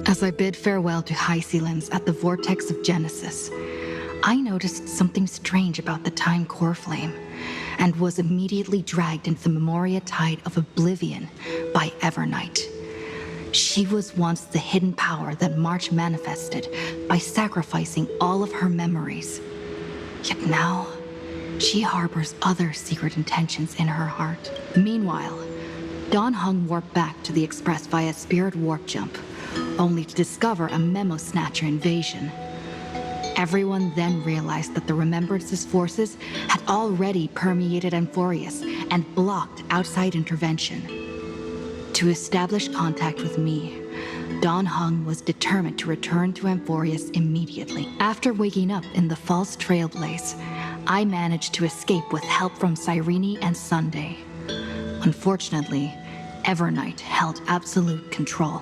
As I bid farewell to High Sealens at the vortex of Genesis, I noticed something strange about the time core flame, and was immediately dragged into the Memoria Tide of Oblivion by Evernight. She was once the hidden power that March manifested by sacrificing all of her memories. Yet now, she harbors other secret intentions in her heart. Meanwhile, Dawn Hung warped back to the Express via spirit warp jump, only to discover a Memo Snatcher invasion. Everyone then realized that the Remembrance's forces had already permeated Amphorius and blocked outside intervention. To establish contact with me, Dawn Hung was determined to return to Amphorius immediately. After waking up in the false Trailblaze, I managed to escape with help from Cyrene and Sunday. Unfortunately, Evernight held absolute control,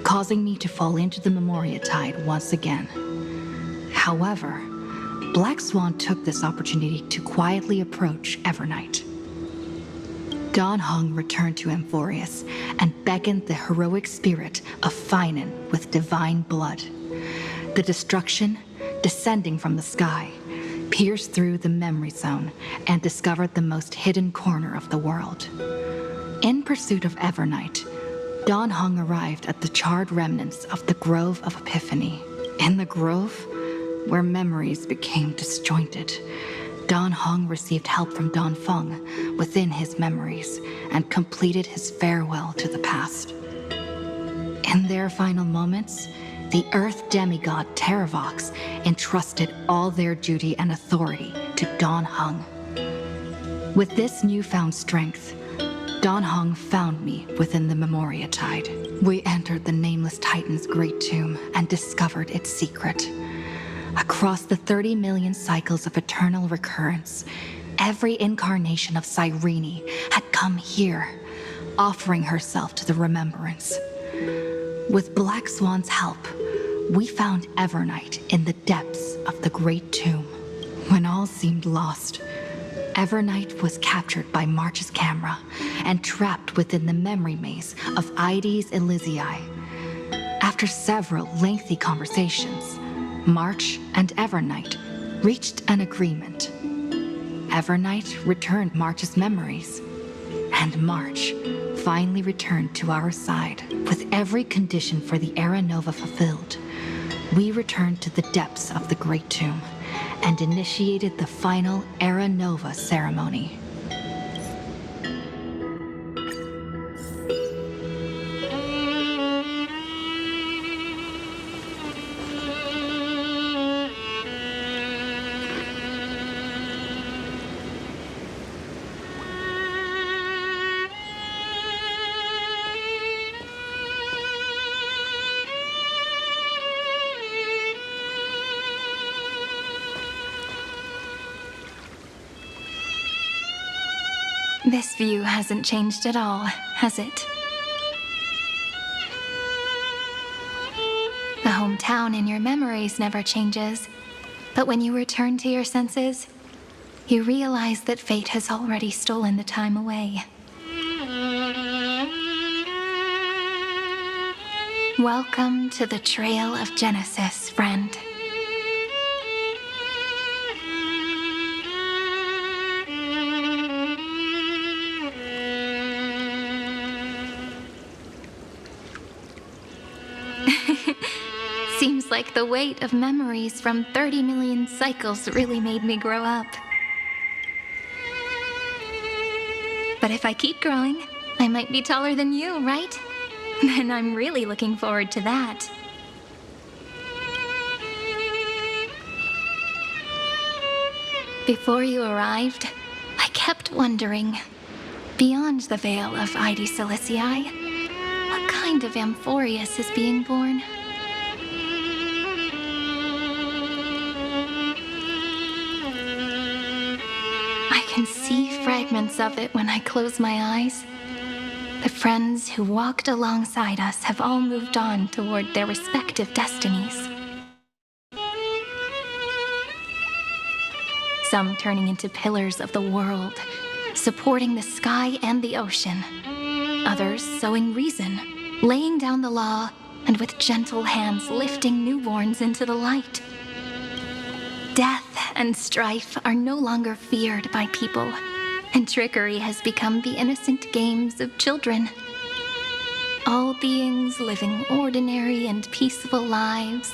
causing me to fall into the Memoria Tide once again. However, Black Swan took this opportunity to quietly approach Evernight. Dawn Hung returned to Amphorius and beckoned the heroic spirit of Finan with divine blood. The destruction, descending from the sky, pierced through the memory zone and discovered the most hidden corner of the world. In pursuit of Evernight, Dawn Hung arrived at the charred remnants of the Grove of Epiphany. In the grove, where memories became disjointed, Dawn Hung received help from Dawn Feng within his memories and completed his farewell to the past. In their final moments, the Earth demigod Terravox entrusted all their duty and authority to Dawn Hung. With this newfound strength, Dawn Hung found me within the Memoria Tide. We entered the Nameless Titan's great tomb and discovered its secret. Across the 30 million cycles of eternal recurrence, every incarnation of Cyrene had come here, offering herself to the Remembrance. With Black Swan's help, we found Evernight in the depths of the great tomb. When all seemed lost, Evernight was captured by March's camera and trapped within the memory maze of Ides Elysiae. After several lengthy conversations, March and Evernight reached an agreement. Evernight returned March's memories, and March finally returned to our side. With every condition for the Era Nova fulfilled, we returned to the depths of the Great Tomb and initiated the final Era Nova ceremony. This view hasn't changed at all, has it? The hometown in your memories never changes, but when you return to your senses, you realize that fate has already stolen the time away. Welcome to the Trail of Genesis, friend. Seems like the weight of memories from 30 million cycles really made me grow up. But if I keep growing, I might be taller than you, right? Then I'm really looking forward to that. Before you arrived, I kept wondering, beyond the veil of Ides Elysiae, what kind of Amphorius is being born? I can see fragments of it when I close my eyes. The friends who walked alongside us have all moved on toward their respective destinies. Some turning into pillars of the world, supporting the sky and the ocean. Others sowing reason, laying down the law, and with gentle hands lifting newborns into the light. Death and strife are no longer feared by people, and trickery has become the innocent games of children. All beings living ordinary and peaceful lives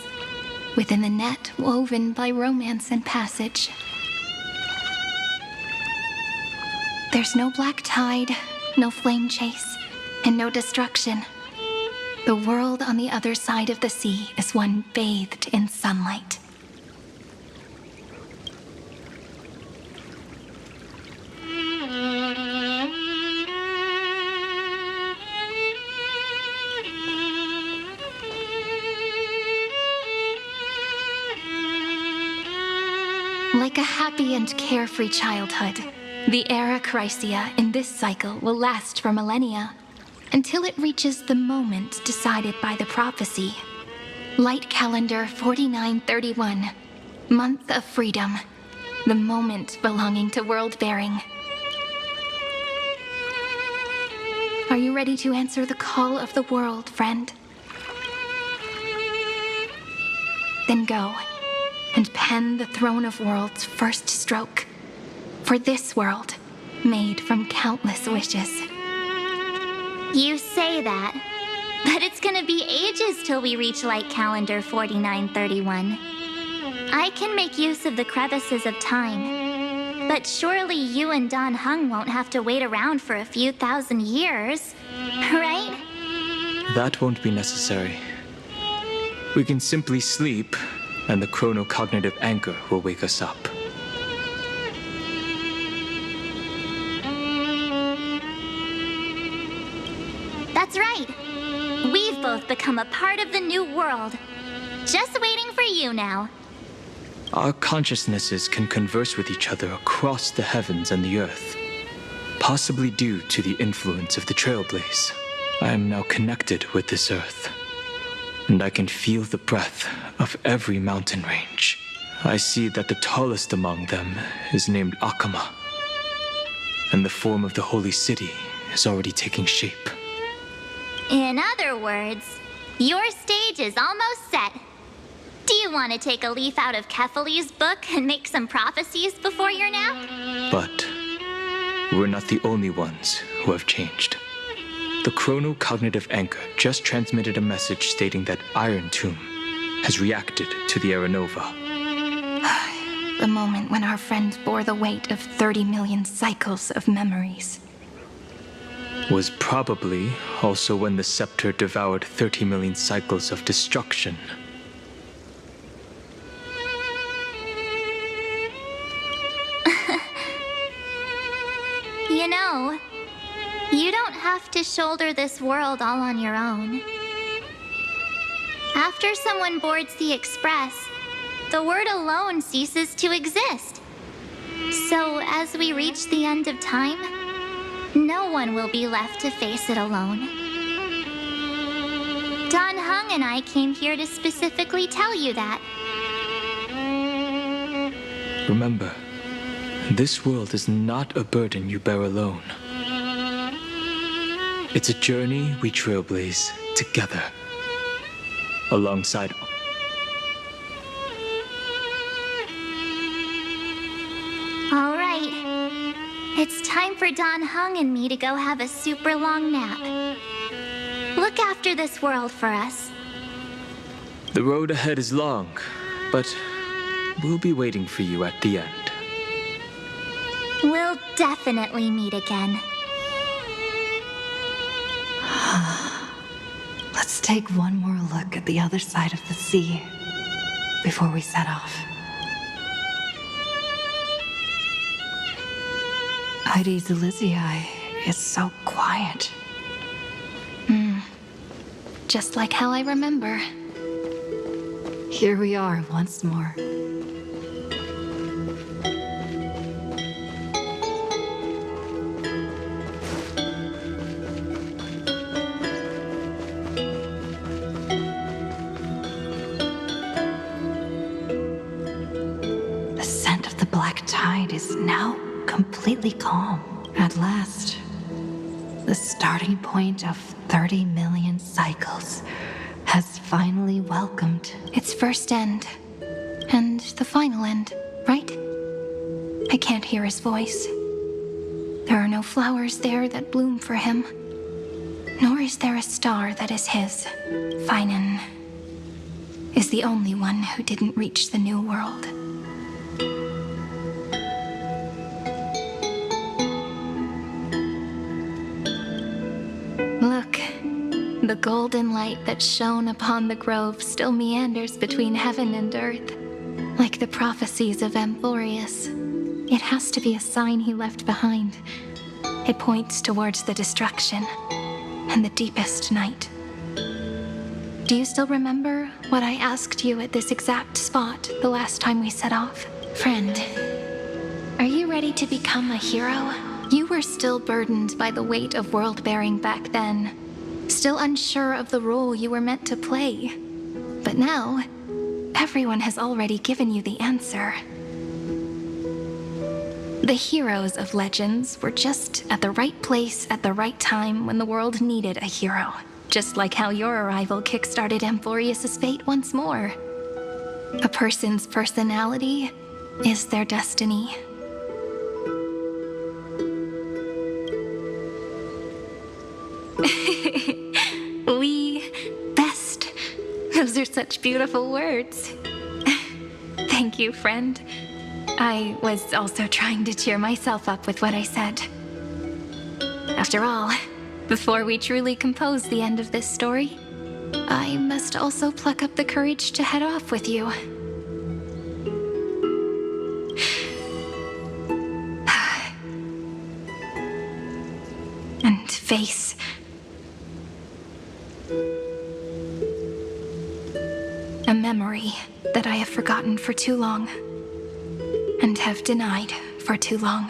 within the net woven by romance and passage. There's no black tide, no flame chase, and no destruction. The world on the other side of the sea is one bathed in sunlight. Like a happy and carefree childhood, the era Chrysia in this cycle will last for millennia, until it reaches the moment decided by the prophecy. Light calendar 4931, month of freedom, the moment belonging to world-bearing. Are you ready to answer the call of the world, friend? Then go and pen the Throne of Worlds' first stroke for this world, made from countless wishes. You say that, but it's gonna be ages till we reach light calendar 4931. I can make use of the crevices of time, but surely you and Don Hung won't have to wait around for a few thousand years, right? That won't be necessary. We can simply sleep, and the chronocognitive anchor will wake us up. That's right. We've both become a part of the new world. Just waiting for you now. Our consciousnesses can converse with each other across the heavens and the earth, possibly due to the influence of the Trailblaze. I am now connected with this earth, and I can feel the breath of every mountain range. I see that the tallest among them is named Akama, and the form of the holy city is already taking shape. In other words, your stage is almost set. Do you want to take a leaf out of Kefali's book and make some prophecies before your nap? But we're not the only ones who have changed. The chronocognitive anchor just transmitted a message stating that Iron Tomb has reacted to the Aranova. The moment when our friend bore the weight of 30 million cycles of memories. Was probably also when the scepter devoured 30 million cycles of destruction. You know, you don't have to shoulder this world all on your own. After someone boards the Express, the word alone ceases to exist. So as we reach the end of time, no one will be left to face it alone. Don Hung and I came here to specifically tell you that. Remember, this world is not a burden you bear alone. It's a journey we trailblaze together, alongside. All right. It's time for Don Hung and me to go have a super long nap. Look after this world for us. The road ahead is long, but we'll be waiting for you at the end. We'll definitely meet again. Let's take one more look at the other side of the sea before we set off. Heidi's Elysiae is so quiet. Just like how I remember. Here we are once more. The scent of the black tide is now completely calm. At last, the starting point of 30 million cycles has finally welcomed. Its first end. And the final end, right? I can't hear his voice. There are no flowers there that bloom for him. Nor is there a star that is his. Finan is the only one who didn't reach the new world. Look, the golden light that shone upon the grove still meanders between heaven and earth, like the prophecies of Amphorius. It has to be a sign he left behind. It points towards the destruction and the deepest night. Do you still remember what I asked you at this exact spot the last time we set off? Friend, are you ready to become a hero? You were still burdened by the weight of world-bearing back then, still unsure of the role you were meant to play. But now, everyone has already given you the answer. The heroes of legends were just at the right place at the right time when the world needed a hero. Just like how your arrival kickstarted Amphorius' fate once more. A person's personality is their destiny. We best. Those are such beautiful words. Thank you, friend. I was also trying to cheer myself up with what I said. After all, before we truly compose the end of this story, I must also pluck up the courage to head off with you. And face a memory that I have forgotten for too long. And have denied for too long.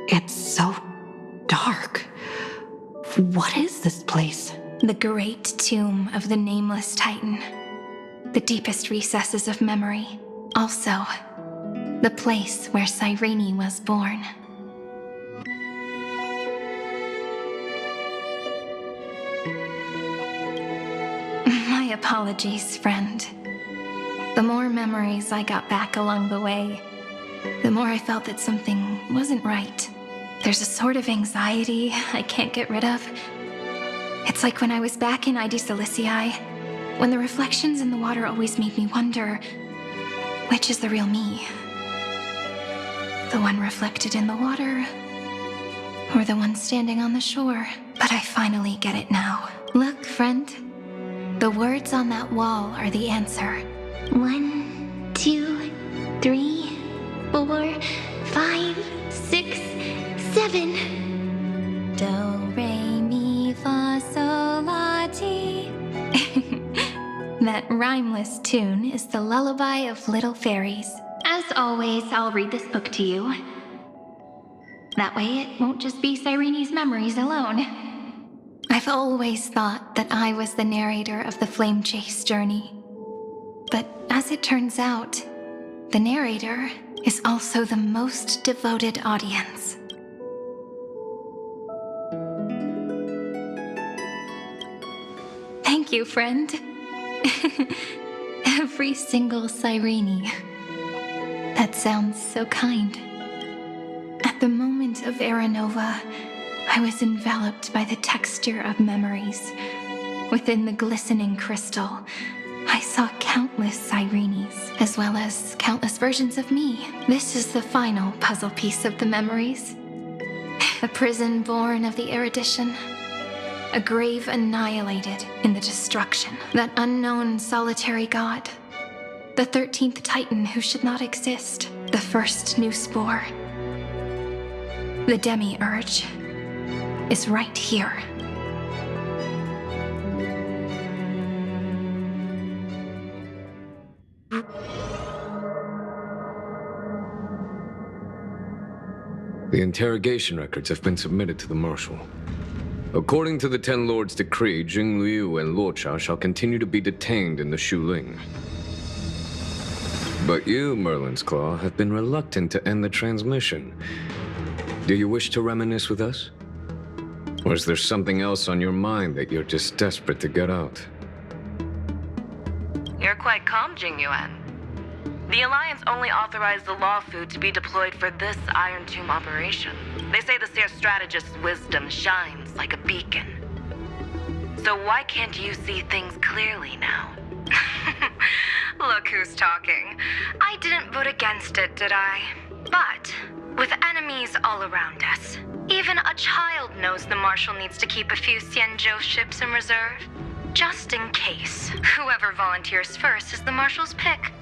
It's so dark. What is this place? The great tomb of the nameless Titan. The deepest recesses of memory. Also, the place where Cyrene was born. My apologies, friend. The more memories I got back along the way, the more I felt that something wasn't right. There's a sort of anxiety I can't get rid of. It's like when I was back in ID Silicii, when the reflections in the water always made me wonder, which is the real me? The one reflected in the water, or the one standing on the shore? But I finally get it now. Look, friend. The words on that wall are the answer. 1, 2, 3, 4, 5, 6, 7. Do, re, mi, fa, sol, la, ti. That rhymeless tune is the lullaby of little fairies. As always, I'll read this book to you. That way it won't just be Cyrene's memories alone. I've always thought that I was the narrator of the Flame Chase journey. But as it turns out, the narrator is also the most devoted audience. Thank you, friend. Every single Cyrene. That sounds so kind. At the moment of Aranova, I was enveloped by the texture of memories. Within the glistening crystal, I saw countless Cyrenes, as well as countless versions of me. This is the final puzzle piece of the memories. A prison born of the erudition. A grave annihilated in the destruction. That unknown solitary god. The 13th Titan who should not exist. The first new spore. The Demiurge is right here. The interrogation records have been submitted to the Marshal. According to the Ten Lords' decree, Jing Liu and Luocha shall continue to be detained in the Shuling. But you, Merlin's Claw, have been reluctant to end the transmission. Do you wish to reminisce with us? Or is there something else on your mind that you're just desperate to get out? You're quite calm, Jingyuan. The Alliance only authorized the Law Fu to be deployed for this Iron Tomb operation. They say the Seer Strategist's wisdom shines like a beacon. So why can't you see things clearly now? Look who's talking. I didn't vote against it, did I? But with enemies all around us, even a child knows the Marshal needs to keep a few Xianzhou ships in reserve. Just in case. Whoever volunteers first is the Marshal's pick.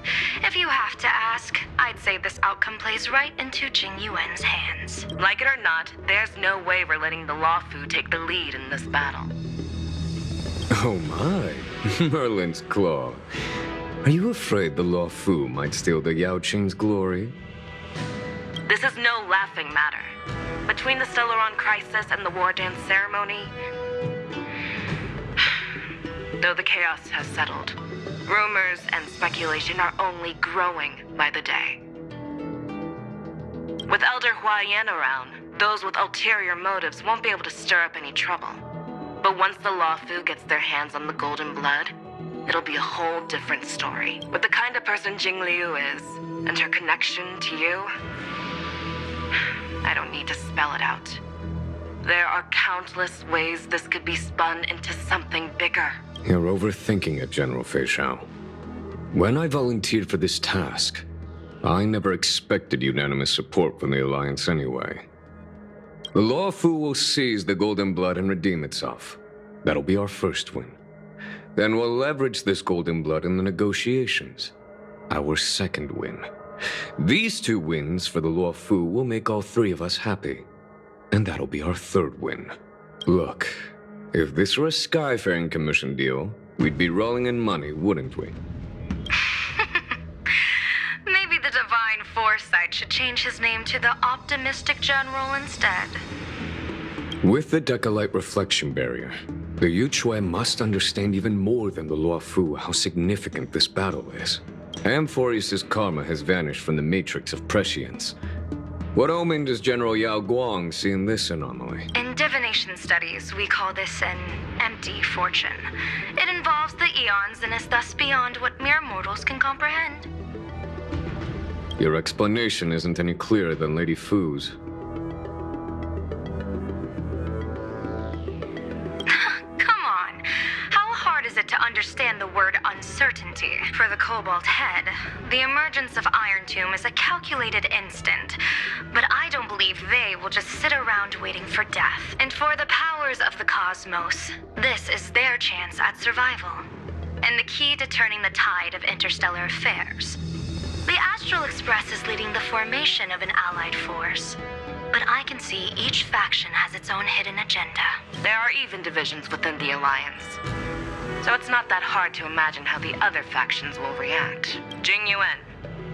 If you have to ask, I'd say this outcome plays right into Jing Yuan's hands. Like it or not, there's no way we're letting the Law Fu take the lead in this battle. Oh my, Merlin's Claw. Are you afraid the Law Fu might steal the Yao Qing's glory? This is no laughing matter. Between the Stellaron crisis and the war dance ceremony, though the chaos has settled, rumors and speculation are only growing by the day. With Elder Huaiyan around, those with ulterior motives won't be able to stir up any trouble. But once the Law Fu gets their hands on the golden blood, it'll be a whole different story. With the kind of person Jing Liu is, and her connection to you, I don't need to spell it out. There are countless ways this could be spun into something bigger. You're overthinking it, General Fei Shao. When I volunteered for this task, I never expected unanimous support from the Alliance anyway. The Law Fu will seize the Golden Blood and redeem itself. That'll be our first win. Then we'll leverage this Golden Blood in the negotiations. Our second win. These two wins for the Law Fu will make all three of us happy. And that'll be our third win. Look, if this were a Skyfaring Commission deal, we'd be rolling in money, wouldn't we? Maybe the Divine Foresight should change his name to the Optimistic General instead. With the Decalite Reflection Barrier, the Yuchue must understand even more than the Law Fu how significant this battle is. Amphorius' karma has vanished from the matrix of prescience. What omen does General Yao Guang see in this anomaly? In divination studies, we call this an empty fortune. It involves the eons and is thus beyond what mere mortals can comprehend. Your explanation isn't any clearer than Lady Fu's. Come on. How hard is it to understand the word uncertainty? For the Cobalt Head, the emergence of Iron Tomb is a calculated instant. But I don't believe they will just sit around waiting for death. And for the powers of the cosmos, this is their chance at survival. And the key to turning the tide of interstellar affairs. The Astral Express is leading the formation of an allied force. But I can see each faction has its own hidden agenda. There are even divisions within the Alliance. So it's not that hard to imagine how the other factions will react. Jing Yuan,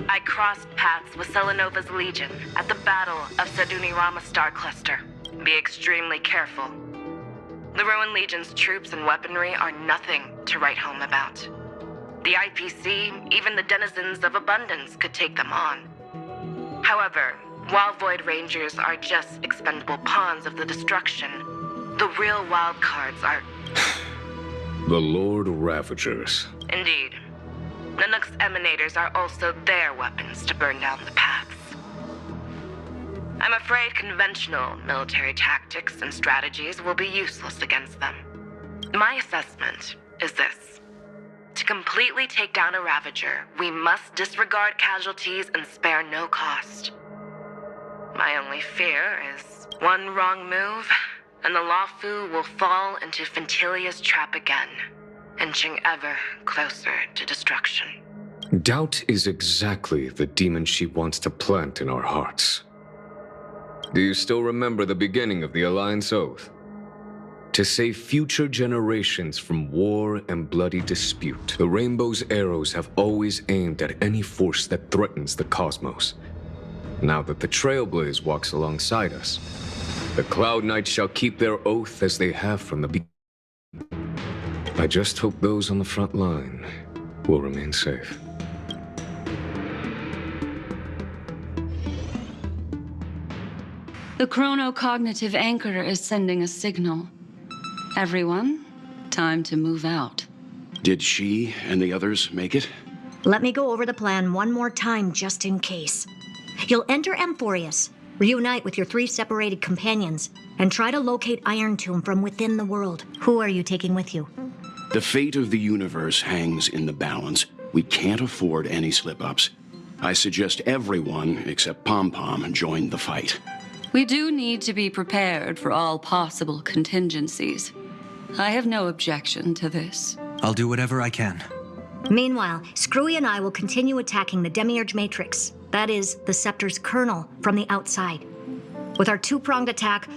I crossed paths with Selenova's Legion at the Battle of Sedunirama Star Cluster. Be extremely careful. The Ruined Legion's troops and weaponry are nothing to write home about. The IPC, even the denizens of abundance, could take them on. However, while Void Rangers are just expendable pawns of the destruction, the real wild cards are... The Lord Ravagers. Indeed. Nanook's emanators are also their weapons to burn down the paths. I'm afraid conventional military tactics and strategies will be useless against them. My assessment is this. To completely take down a Ravager, we must disregard casualties and spare no cost. My only fear is one wrong move, and the Law Fu will fall into Fentilia's trap again, inching ever closer to destruction. Doubt is exactly the demon she wants to plant in our hearts. Do you still remember the beginning of the Alliance Oath? To save future generations from war and bloody dispute, the Rainbow's arrows have always aimed at any force that threatens the cosmos. Now that the Trailblaze walks alongside us, the Cloud Knights shall keep their oath as they have from the beginning. I just hope those on the front line will remain safe. The The chronocognitive anchor is sending a signal. Everyone, time to move out. Did she and the others make it? Let me go over the plan one more time just in case. You'll enter Amphorius, reunite with your 3 separated companions, and try to locate Iron Tomb from within the world. Who are you taking with you? The fate of the universe hangs in the balance. We can't afford any slip-ups. I suggest everyone except Pom Pom join the fight. We do need to be prepared for all possible contingencies. I have no objection to this. I'll do whatever I can. Meanwhile, Screwy and I will continue attacking the Demiurge Matrix. That is, the Scepter's kernel, from the outside. With our 2-pronged attack,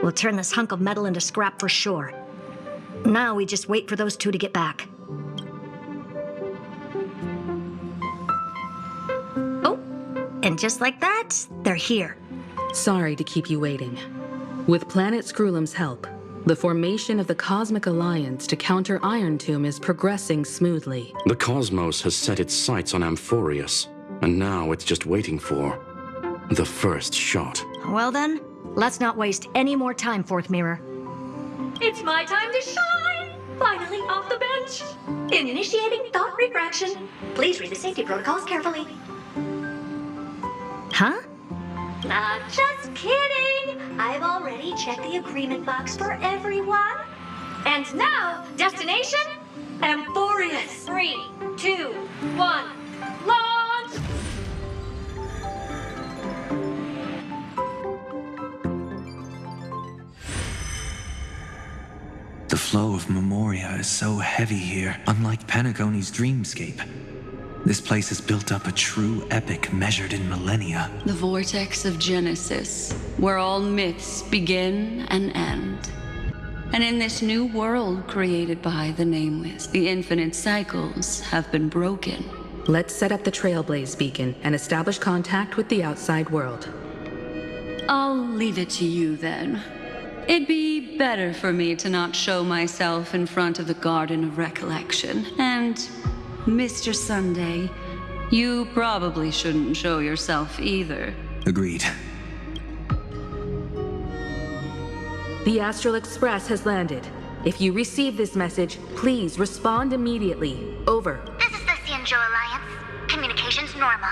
we'll turn this hunk of metal into scrap for sure. Now we just wait for those 2 to get back. Oh, and just like that, they're here. Sorry to keep you waiting. With Planet Screwlum's help, the formation of the Cosmic Alliance to counter Iron Tomb is progressing smoothly. The cosmos has set its sights on Amphorius, and now it's just waiting for the first shot. Well then, let's not waste any more time, Fourth Mirror. It's my time to shine! Finally off the bench! In initiating thought refraction. Please read the safety protocols carefully. Huh? Just kidding! I've already checked the agreement box for everyone. And now, destination? Amphorius. 3, 2, 1, launch! The flow of Memoria is so heavy here, unlike Panagoni's dreamscape. This place has built up a true epic measured in millennia. The vortex of Genesis, where all myths begin and end. And in this new world created by the Nameless, the infinite cycles have been broken. Let's set up the Trailblaze beacon and establish contact with the outside world. I'll leave it to you then. It'd be better for me to not show myself in front of the Garden of Recollection. And, Mr. Sunday, you probably shouldn't show yourself either. Agreed. The Astral Express has landed. If you receive this message, please respond immediately. Over. This is the Cianjo Alliance. Communications normal.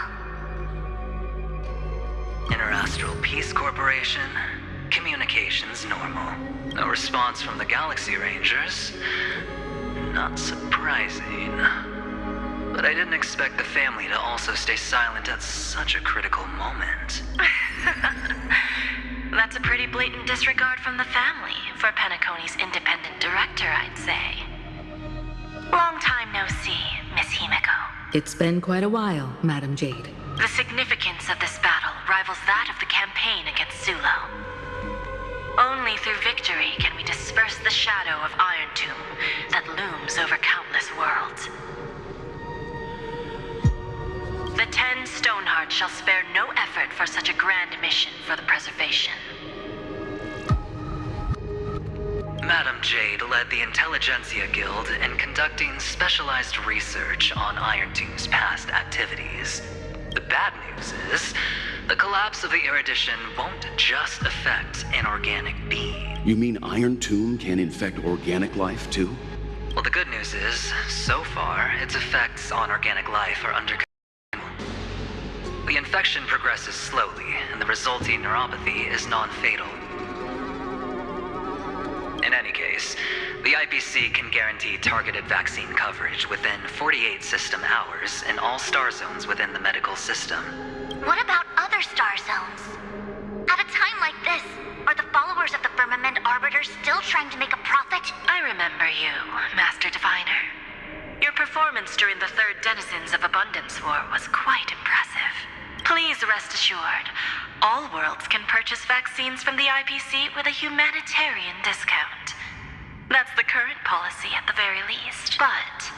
Interastral Peace Corporation. Communications normal. No response from the Galaxy Rangers. Not surprising. But I didn't expect the family to also stay silent at such a critical moment. That's a pretty blatant disregard from the family for Penacony's independent director, I'd say. Long time no see, Miss Himiko. It's been quite a while, Madam Jade. The significance of this battle rivals that of the campaign against Sulo. Only through victory can we disperse the shadow of Iron Tomb that looms over countless worlds. The 10 Stonehearts shall spare no effort for such a grand mission for the preservation. Madam Jade led the Intelligentsia Guild in conducting specialized research on Iron Tomb's past activities. The bad news is, the collapse of the Erudition won't just affect an organic being. You mean Iron Tomb can infect organic life too? Well, the good news is, so far, its effects on organic life are under control. The infection progresses slowly, and the resulting neuropathy is non-fatal. In any case, the IPC can guarantee targeted vaccine coverage within 48 system hours in all star zones within the medical system. What about other star zones? At a time like this, are the followers of the Firmament Arbiters still trying to make a profit? I remember you, Master Diviner. Your performance during the Third Denizens of Abundance War was quite impressive. Please rest assured, all worlds can purchase vaccines from the IPC with a humanitarian discount. That's the current policy at the very least. But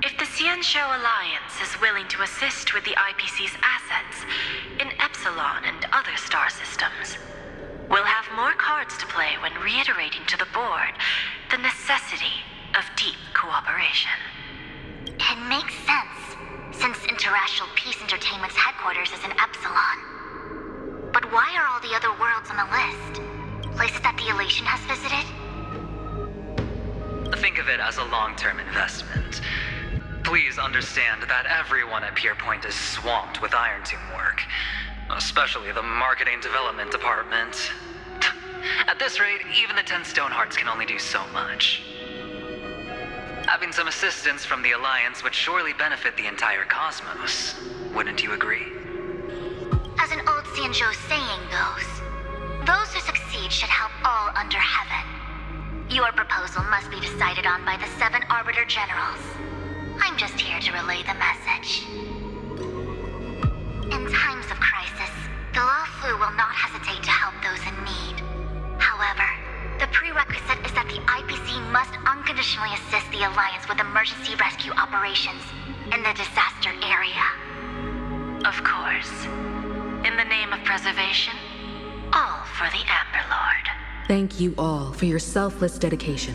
if the Cianjo Alliance is willing to assist with the IPC's assets in Epsilon and other star systems, we'll have more cards to play when reiterating to the board the necessity of deep cooperation. It makes sense, since Interracial Peace Entertainment's headquarters is in Epsilon. But But why are all the other worlds on the list? Places that the Elation has visited? Think of it as a long-term investment. Please understand that everyone at Pierpoint is swamped with Iron Tomb work, especially the marketing development department. At this rate, even the 10 Stonehearts can only do so much. Having some assistance from the Alliance would surely benefit the entire cosmos. Wouldn't you agree? As an old Xianzhou saying goes, those who succeed should help all under heaven. Your proposal must be decided on by the 7 Arbiter Generals. I'm just here to relay the message. In times of crisis, the Luofu will not hesitate to help those in need. However, the prerequisite is that the IPC must unconditionally assist the Alliance with emergency rescue operations in the disaster area. Of course. In the name of preservation, all for the Amber Lord. Thank you all for your selfless dedication.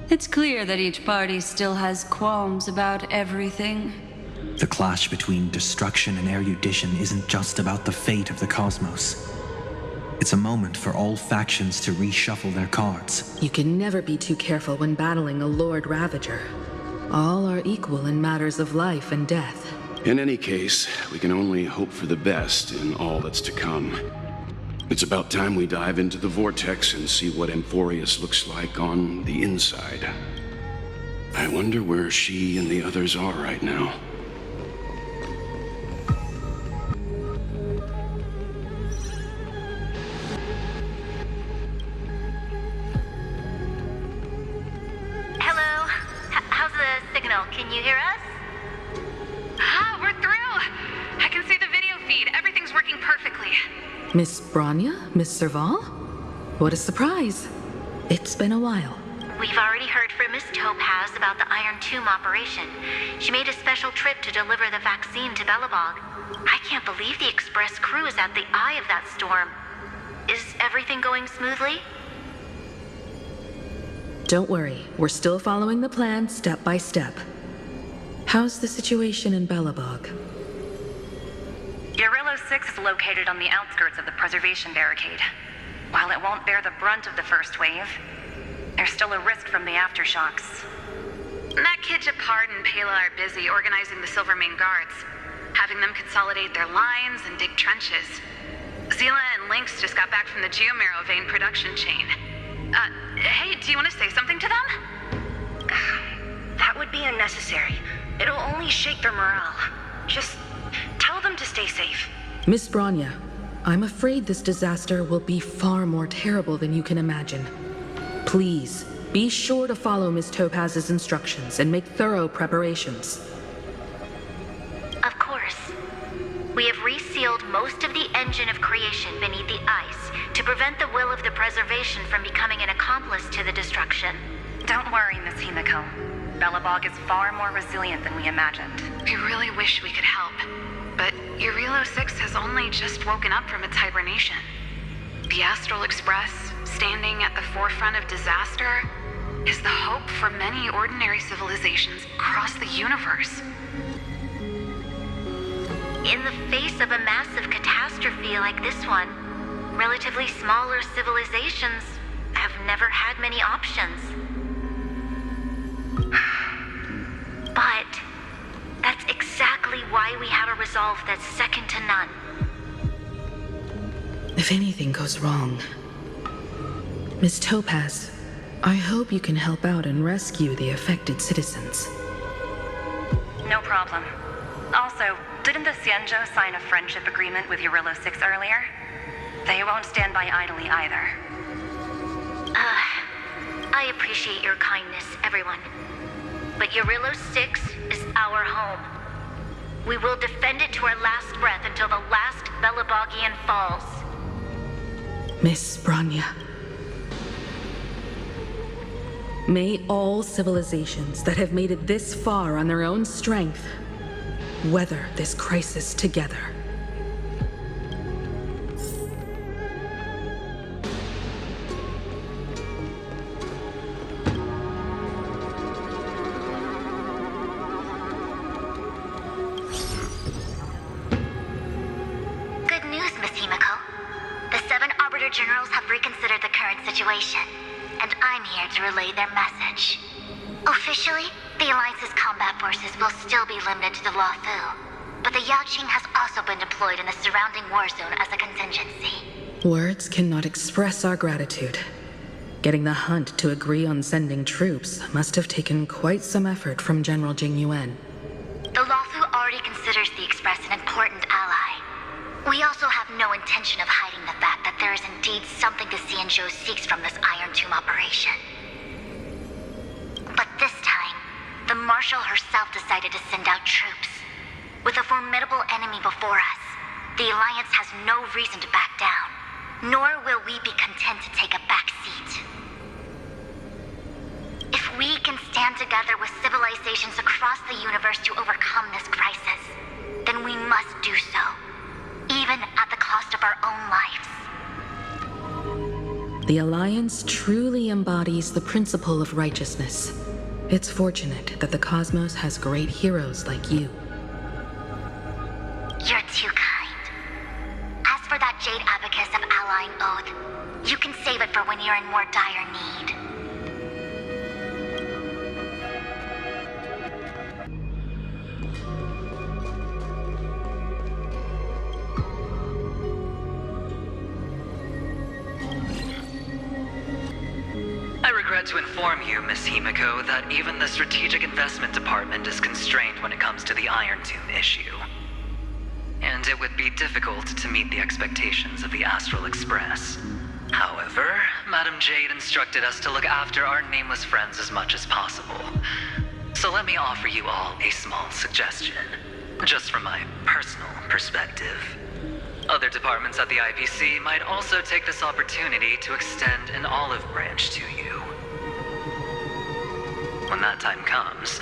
It's clear that each party still has qualms about everything. The clash between destruction and erudition isn't just about the fate of the cosmos. It's a moment for all factions to reshuffle their cards. You can never be too careful when battling a Lord Ravager. All are equal in matters of life and death. In any case, we can only hope for the best in all that's to come. It's about time we dive into the vortex and see what Amphorius looks like on the inside. I wonder where she and the others are right now. Hello? How's the signal? Can you hear us? Ah, we're through! I can see the video feed. Everything's working perfectly. Miss Bronya? Miss Serval? What a surprise. It's been a while. We've already heard from Miss Topaz about the Iron Tomb operation. She made a special trip to deliver the vaccine to Belobog. I can't believe the Express crew is at the eye of that storm. Is everything going smoothly? Don't worry, we're still following the plan step by step. How's the situation in Belobog? Urillo 6 is located on the outskirts of the preservation barricade. While it won't bear the brunt of the first wave, there's still a risk from the aftershocks. That kid Japard and Pela are busy organizing the Silvermane Guards, having them consolidate their lines and dig trenches. Zila and Lynx just got back from the Geomarrow vein production chain. Hey, do you want to say something to them? That would be unnecessary. It'll only shake their morale. Just tell them to stay safe. Miss Bronya, I'm afraid this disaster will be far more terrible than you can imagine. Please, be sure to follow Miss Topaz's instructions and make thorough preparations. Of course. We have resealed most of the engine of creation beneath the ice to prevent the will of the preservation from becoming an accomplice to the destruction. Don't worry, Miss Himiko. Belobog is far more resilient than we imagined. We really wish we could help, but Urillo 6 has only just woken up from its hibernation. The Astral Express, standing at the forefront of disaster, is the hope for many ordinary civilizations across the universe. In the face of a massive catastrophe like this one, relatively smaller civilizations have never had many options. But that's exactly why we have a resolve that's second to none. If anything goes wrong, Miss Topaz, I hope you can help out and rescue the affected citizens. No problem. Also, didn't the Xianzhou sign a friendship agreement with Urillo 6 earlier? They won't stand by idly either. I appreciate your kindness, everyone. But Urillo 6 is our home. We will defend it to our last breath until the last Belobogian falls. Miss Bronya. May all civilizations that have made it this far on their own strength weather this crisis together. situation, and I'm here to relay their message. Officially, the Alliance's combat forces will still be limited to the Luofu, but the Yaoqing has also been deployed in the surrounding war zone as a contingency. Words cannot express our gratitude. Getting the Hunt to agree on sending troops must have taken quite some effort from General Jing Yuan. The Luofu already considers the Express an important ally. We also have no intention of hiding the fact that there is indeed something the Xianzhou seeks from this Iron Tomb operation. But this time, the Marshal herself decided to send out troops. With a formidable enemy before us, the Alliance has no reason to back down, nor will we be content to take a back seat. If we can stand together with civilizations across the universe to overcome this crisis, then we must do so, even at the cost of our own lives. The Alliance truly embodies the principle of righteousness. It's fortunate that the cosmos has great heroes like you. You're too kind. As for that Jade Abacus of Allying Oath, you can save it for when you're in more dire need. I regret to inform you, Miss Himiko, that even the Strategic Investment Department is constrained when it comes to the Iron Tomb issue. And it would be difficult to meet the expectations of the Astral Express. However, Madam Jade instructed us to look after our nameless friends as much as possible. So let me offer you all a small suggestion, just from my personal perspective. Other departments at the IPC might also take this opportunity to extend an olive branch to you. When that time comes,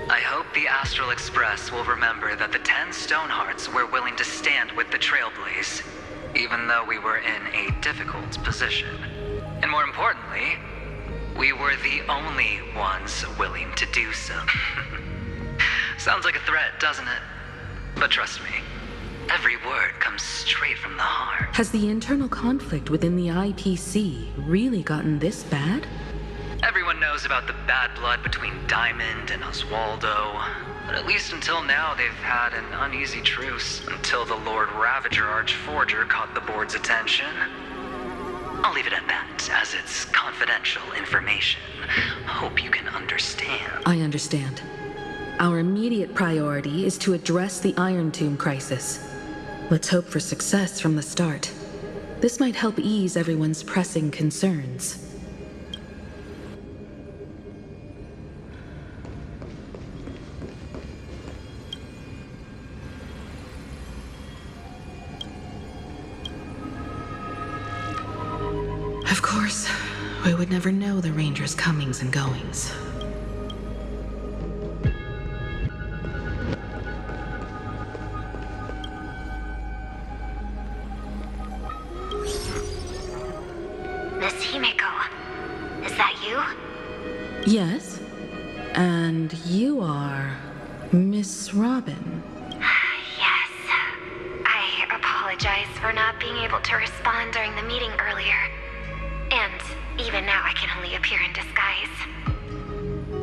I hope the Astral Express will remember that the 10 Stonehearts were willing to stand with the Trailblaze, even though we were in a difficult position. And more importantly, we were the only ones willing to do so. Sounds like a threat, doesn't it? But trust me, every word comes straight from the heart. Has the internal conflict within the IPC really gotten this bad? Everyone knows about the bad blood between Diamond and Oswaldo, but at least until now they've had an uneasy truce until the Lord Ravager Archforger caught the board's attention. I'll leave it at that, as it's confidential information. Hope you can understand. I understand. Our immediate priority is to address the Iron Tomb crisis. Let's hope for success from the start. This might help ease everyone's pressing concerns. Of course, we would never know the Ranger's comings and goings. Miss Himiko, is that you? Yes? And you are Miss Robin. Yes. I apologize for not being able to respond during the meeting earlier. And even now I can only appear in disguise.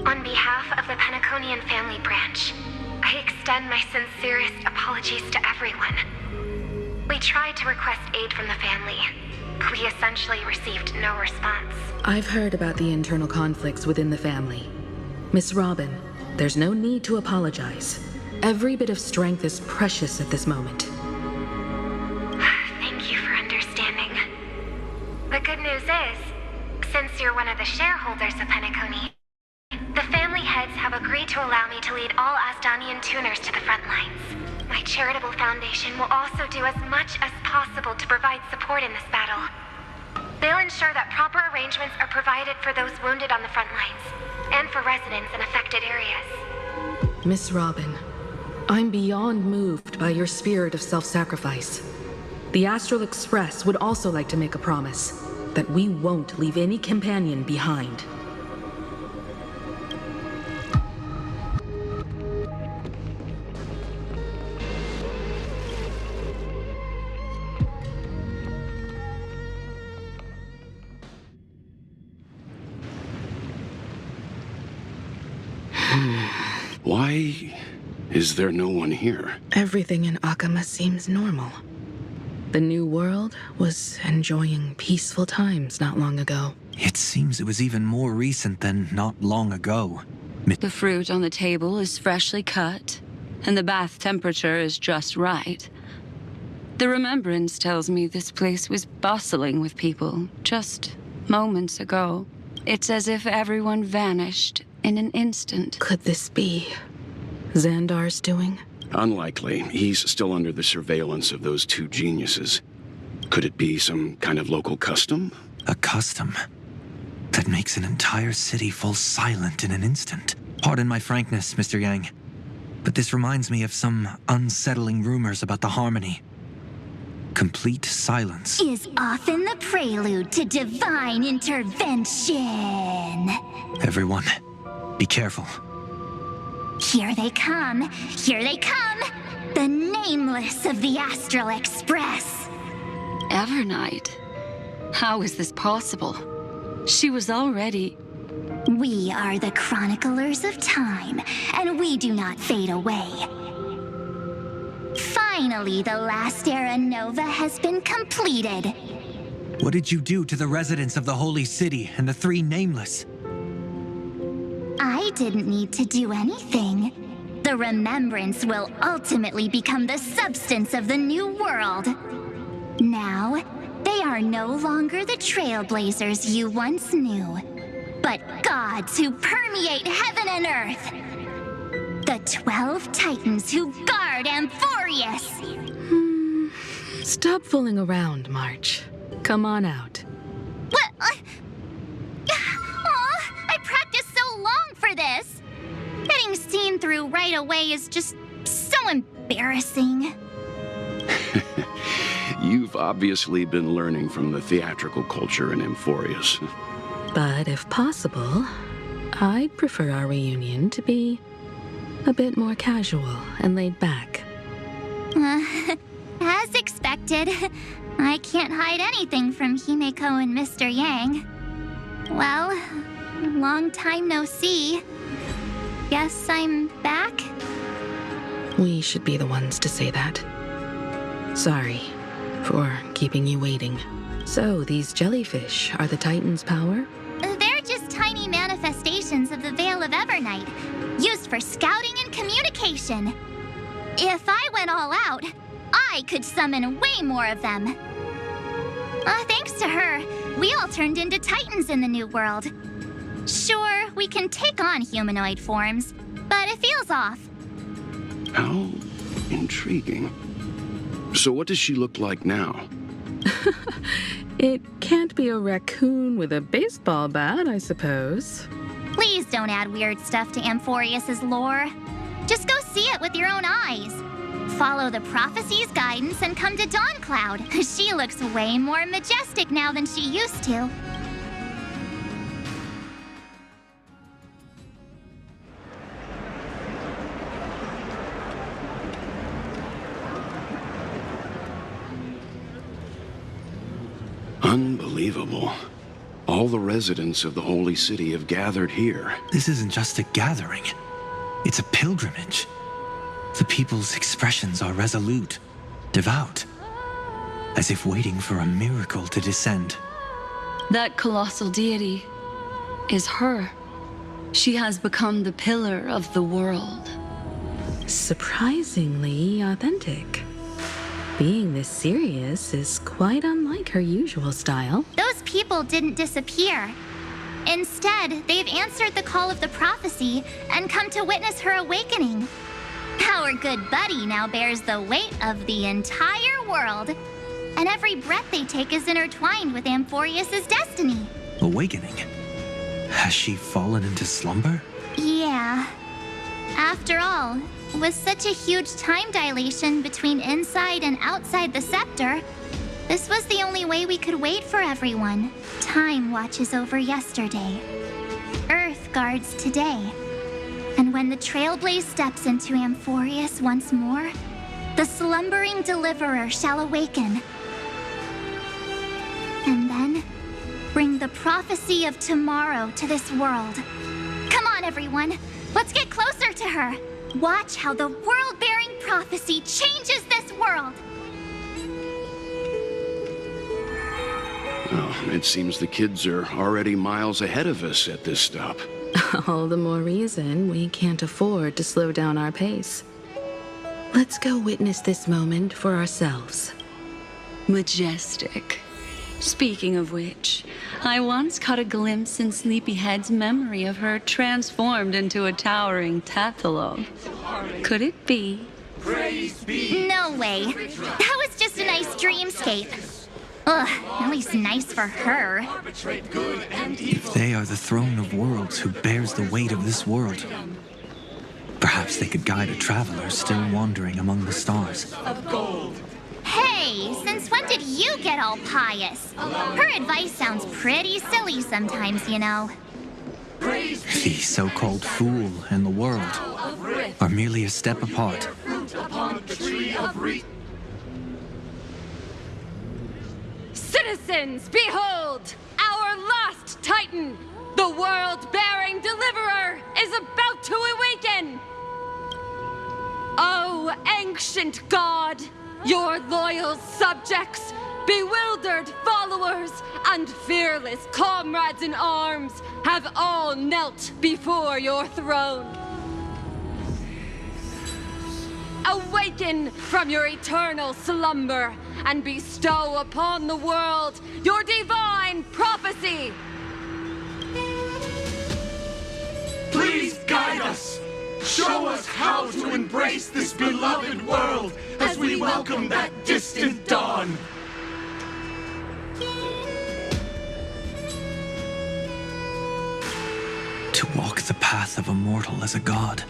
On behalf of the Penaconian family branch, I extend my sincerest apologies to everyone. We tried to request aid from the family. We essentially received no response. I've heard about the internal conflicts within the family. Miss Robin, there's no need to apologize. Every bit of strength is precious at this moment. Thank you for understanding. The good news is, since you're one of the shareholders of Penacony, the family heads have agreed to allow me to lead all Asdanian tuners to the front lines. My charitable foundation will also do as much as possible to provide support in this battle. They'll ensure that proper arrangements are provided for those wounded on the front lines, and for residents in affected areas. Miss Robin, I'm beyond moved by your spirit of self-sacrifice. The Astral Express would also like to make a promise that we won't leave any companion behind. Why is there no one here? Everything in Akama seems normal. The new world was enjoying peaceful times not long ago. It seems it was even more recent than not long ago. The fruit on the table is freshly cut, and the bath temperature is just right. The remembrance tells me this place was bustling with people just moments ago. It's as if everyone vanished in an instant. Could this be Xandar's doing? Unlikely. He's still under the surveillance of those two geniuses. Could it be some kind of local custom? A custom that makes an entire city fall silent in an instant. Pardon my frankness, Mr. Yang, but this reminds me of some unsettling rumors about the Harmony. Complete silence is often the prelude to divine intervention. Everyone, be careful. Here they come! Here they come! The Nameless of the Astral Express! Evernight? How is this possible? She was already... We are the Chroniclers of Time, and we do not fade away. Finally, the last era Nova has been completed. What did you do to the residents of the Holy City and the three Nameless? I didn't need to do anything. The remembrance will ultimately become the substance of the new world. Now, they are no longer the Trailblazers you once knew, but gods who permeate heaven and earth. The 12 Titans who guard Amphorius. Stop fooling around, March. Come on out. What? I practiced so long for this. Getting seen through right away is just so embarrassing. You've obviously been learning from the theatrical culture in Amphorius. But if possible, I'd prefer our reunion to be a bit more casual and laid back. As expected, I can't hide anything from Himeko and Mr. Yang. Well, long time no see. Guess I'm back? We should be the ones to say that. Sorry for keeping you waiting. So, these jellyfish are the Titan's power? They're just tiny manifestations of the Veil of Evernight, used for scouting and communication. If I went all out, I could summon way more of them. Thanks to her, we all turned into Titans in the new world. Sure, we can take on humanoid forms, but it feels off. How intriguing. So what does she look like now? It can't be a raccoon with a baseball bat, I suppose. Please don't add weird stuff to Amphorius's lore. Just go see it with your own eyes. Follow the prophecy's guidance and come to Dawncloud. She looks way more majestic now than she used to. Unbelievable. All the residents of the Holy City have gathered here. This isn't just a gathering. It's a pilgrimage. The people's expressions are resolute, devout, as if waiting for a miracle to descend. That colossal deity is her. She has become the pillar of the world. Surprisingly authentic. Being this serious is quite unlike her usual style. Those people didn't disappear. Instead, they've answered the call of the prophecy and come to witness her awakening. Our good buddy now bears the weight of the entire world, and every breath they take is intertwined with Amphorius's destiny. Awakening? Has she fallen into slumber? Yeah. After all, with such a huge time dilation between inside and outside the scepter, this was the only way we could wait for everyone. Time watches over yesterday. Earth guards today. And when the Trailblaze steps into Amphorius once more, the slumbering deliverer shall awaken. And then, bring the prophecy of tomorrow to this world. Come on, everyone! Let's get closer to her. Watch how the world-bearing prophecy changes this world. Well, it seems the kids are already miles ahead of us at this stop. All the more reason we can't afford to slow down our pace. Let's go witness this moment for ourselves. Majestic. Speaking of which, I once caught a glimpse in Sleepyhead's memory of her transformed into a towering tathalog. Could it be? No way. That was just a nice dreamscape. Ugh, at least nice for her. If they are the throne of worlds who bears the weight of this world, perhaps they could guide a traveler still wandering among the stars. Hey, since when did you get all pious? Her advice sounds pretty silly sometimes, you know. The so-called fool and the world are merely a step apart. Citizens, behold! Our last Titan, the world-bearing deliverer, is about to awaken! Oh, ancient god, your loyal subjects, bewildered followers, and fearless comrades in arms have all knelt before your throne. Awaken from your eternal slumber and bestow upon the world your divine prophecy! Please guide us! Show us how to embrace this beloved world as we welcome that distant dawn! To walk the path of a mortal as a god,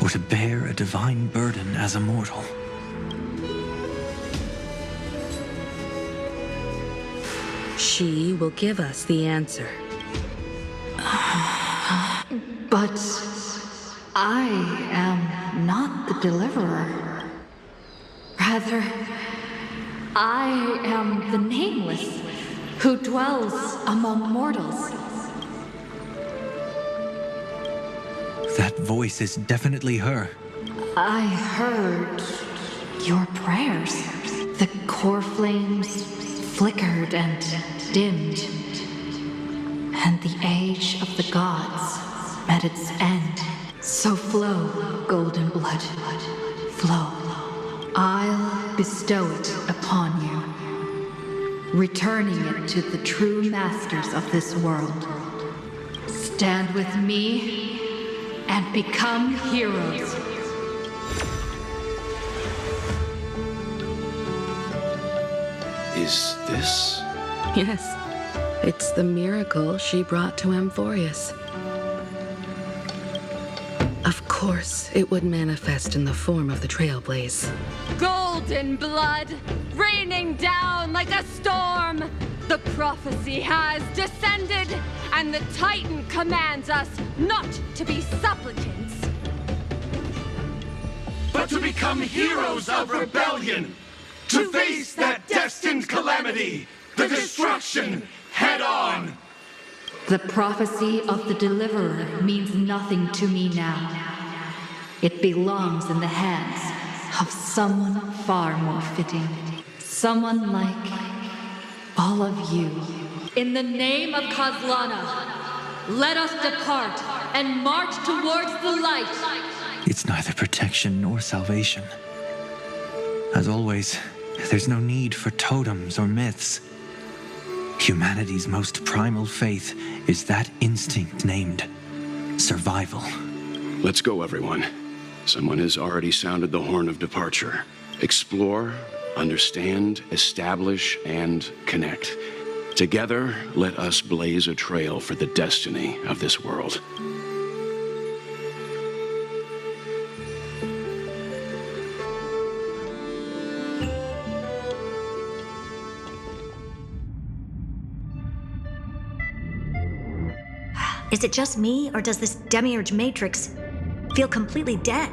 or to bear a divine burden as a mortal. She will give us the answer. But I am not the deliverer. Rather, I am the nameless who dwells among mortals. That voice is definitely her. I heard your prayers. The core flames flickered and dimmed, and the age of the gods met its end. So flow, golden blood, flow. I'll bestow it upon you, returning it to the true masters of this world. Stand with me and become heroes. Is this? Yes, it's the miracle she brought to Amphorius. Of course, it would manifest in the form of the Trailblaze. Golden blood, raining down like a storm. The prophecy has descended, and the Titan commands us not to be supplicants, but to become heroes of rebellion, to face that destined calamity, the destruction, head on. The prophecy of the deliverer means nothing to me now. It belongs in the hands of someone far more fitting. Someone like all of you. In the name of Kozlana, let us depart and march towards the light. It's neither protection nor salvation. As always, there's no need for totems or myths. Humanity's most primal faith is that instinct named survival. Let's go, everyone. Someone has already sounded the horn of departure. Explore, understand, establish, and connect. Together, let us blaze a trail for the destiny of this world. Is it just me, or does this demiurge matrix feel completely dead?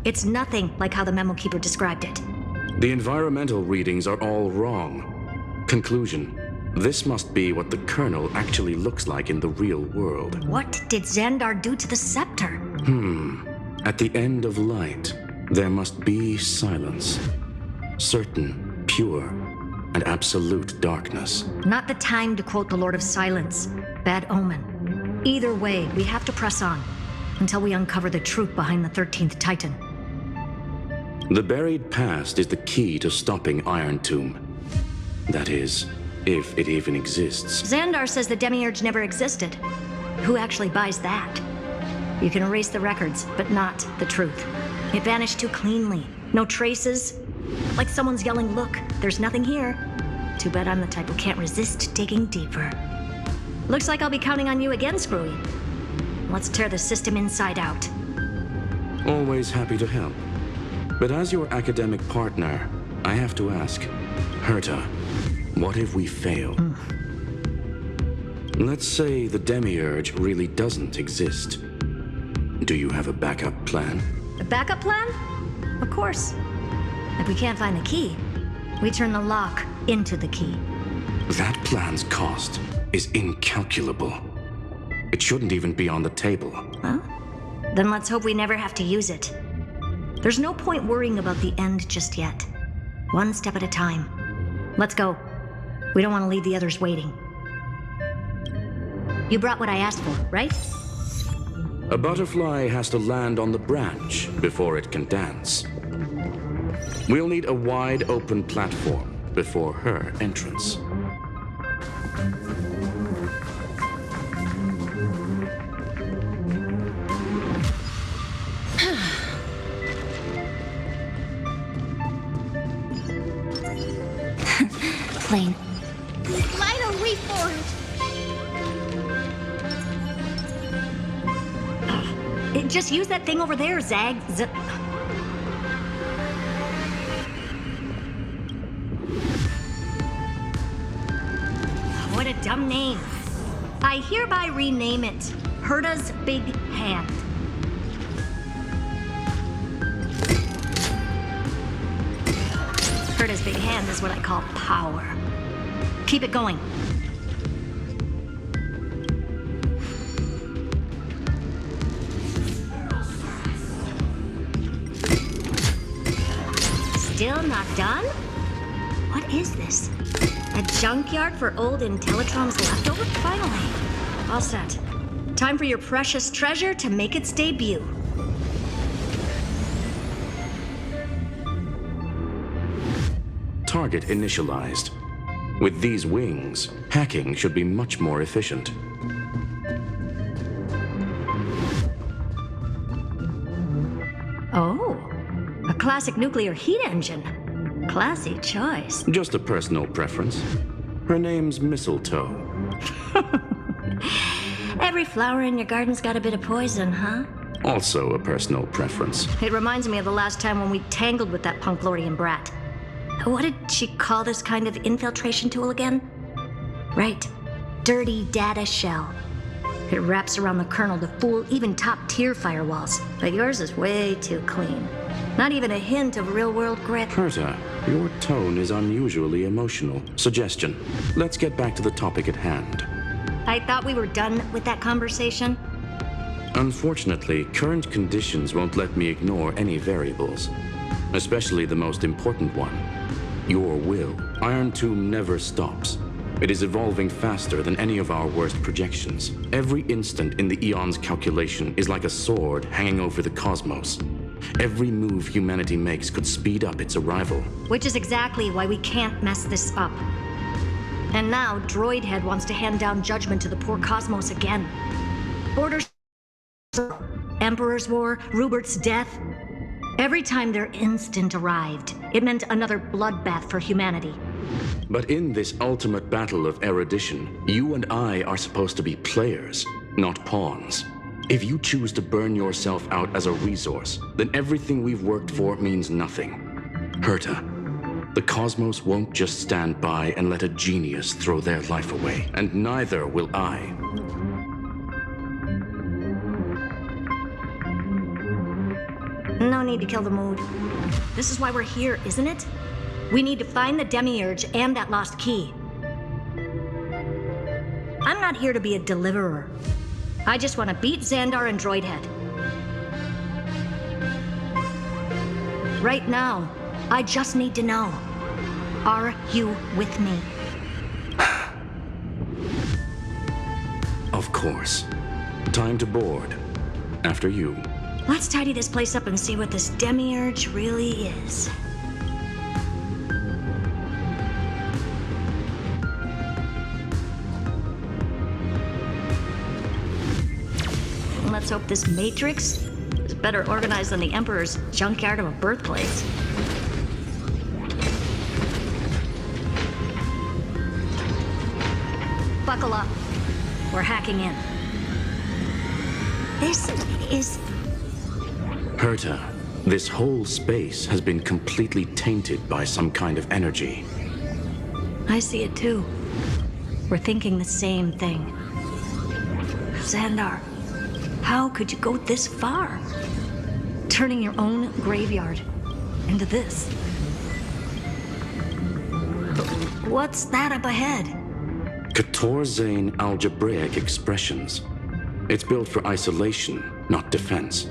It's nothing like how the memo keeper described it. The environmental readings are all wrong. Conclusion: This must be what the Colonel actually looks like in the real world. What did Xandar do to the scepter? At the end of light, there must be silence. Certain, pure, and absolute darkness. Not the time to quote the Lord of Silence. Bad omen. Either way, we have to press on until we uncover the truth behind the 13th Titan. The buried past is the key to stopping Iron Tomb. That is, if it even exists. Xandar says the Demiurge never existed. Who actually buys that? You can erase the records, but not the truth. It vanished too cleanly. No traces. Like someone's yelling, "Look, there's nothing here." Too bad I'm the type who can't resist digging deeper. Looks like I'll be counting on you again, Screwy. Let's tear the system inside out. Always happy to help. But as your academic partner, I have to ask, Herta, what if we fail? Let's say the Demiurge really doesn't exist. Do you have a backup plan? A backup plan? Of course. If we can't find the key, we turn the lock into the key. That plan's cost is incalculable. It shouldn't even be on the table. Well, then let's hope we never have to use it. There's no point worrying about the end just yet. One step at a time. Let's go. We don't want to leave the others waiting. You brought what I asked for, right? A butterfly has to land on the branch before it can dance. We'll need a wide open platform before her entrance. Plain. Why don't we forge? Just use that thing over there, Zag. What a dumb name. I hereby rename it Herta's Big Hand. Herta's Big Hand is what I call power. Keep it going. Still not done? What is this? A junkyard for old Intellitrom's leftover? Finally. All set. Time for your precious treasure to make its debut. Target initialized. With these wings, hacking should be much more efficient. Oh, a classic nuclear heat engine. Classy choice. Just a personal preference. Her name's Mistletoe. Every flower in your garden's got a bit of poison, huh? Also a personal preference. It reminds me of the last time when we tangled with that Punklordian brat. What did she call this kind of infiltration tool again? Right. Dirty data shell. It wraps around the kernel to fool even top-tier firewalls. But yours is way too clean. Not even a hint of real-world grit. Herta, your tone is unusually emotional. Suggestion. Let's get back to the topic at hand. I thought we were done with that conversation. Unfortunately, current conditions won't let me ignore any variables. Especially the most important one. Your will. Iron Tomb never stops. It is evolving faster than any of our worst projections. Every instant in the Eon's calculation is like a sword hanging over the cosmos. Every move humanity makes could speed up its arrival. Which is exactly why we can't mess this up. And now, Droidhead wants to hand down judgment to the poor cosmos again. Orders, Emperor's War, Rupert's death. Every time their instant arrived, it meant another bloodbath for humanity. But in this ultimate battle of erudition, you and I are supposed to be players, not pawns. If you choose to burn yourself out as a resource, then everything we've worked for means nothing. Herta, the cosmos won't just stand by and let a genius throw their life away, and neither will I. No need to kill the mood. This is why we're here, isn't it? We need to find the Demiurge and that lost key. not here to be a deliverer. I just want to beat Xandar and Droidhead. Right now, I just need to know, are you with me? Of course. Time to board. After you. Let's tidy this place up and see what this demiurge really is. Let's hope this matrix is better organized than the Emperor's junkyard of a birthplace. Buckle up. We're hacking in. This is... Herta, this whole space has been completely tainted by some kind of energy. I see it too. We're thinking the same thing. Xandar, how could you go this far? Turning your own graveyard into this. What's that up ahead? Katorzane algebraic expressions. It's built for isolation, not defense.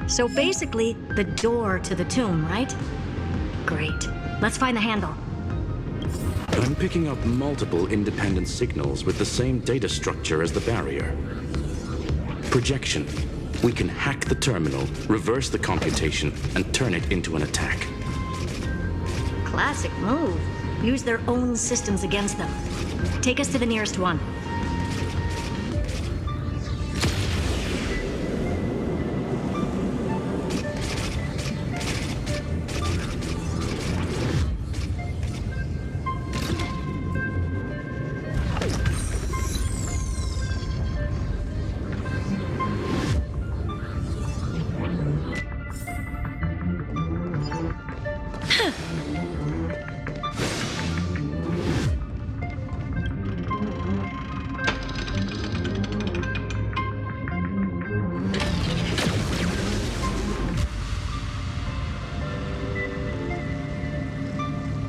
So basically, the door to the tomb, right? Great. Let's find the handle. I'm picking up multiple independent signals with the same data structure as the barrier. Projection. We can hack the terminal, reverse the computation, and turn it into an attack. Classic move. Use their own systems against them. Take us to the nearest one.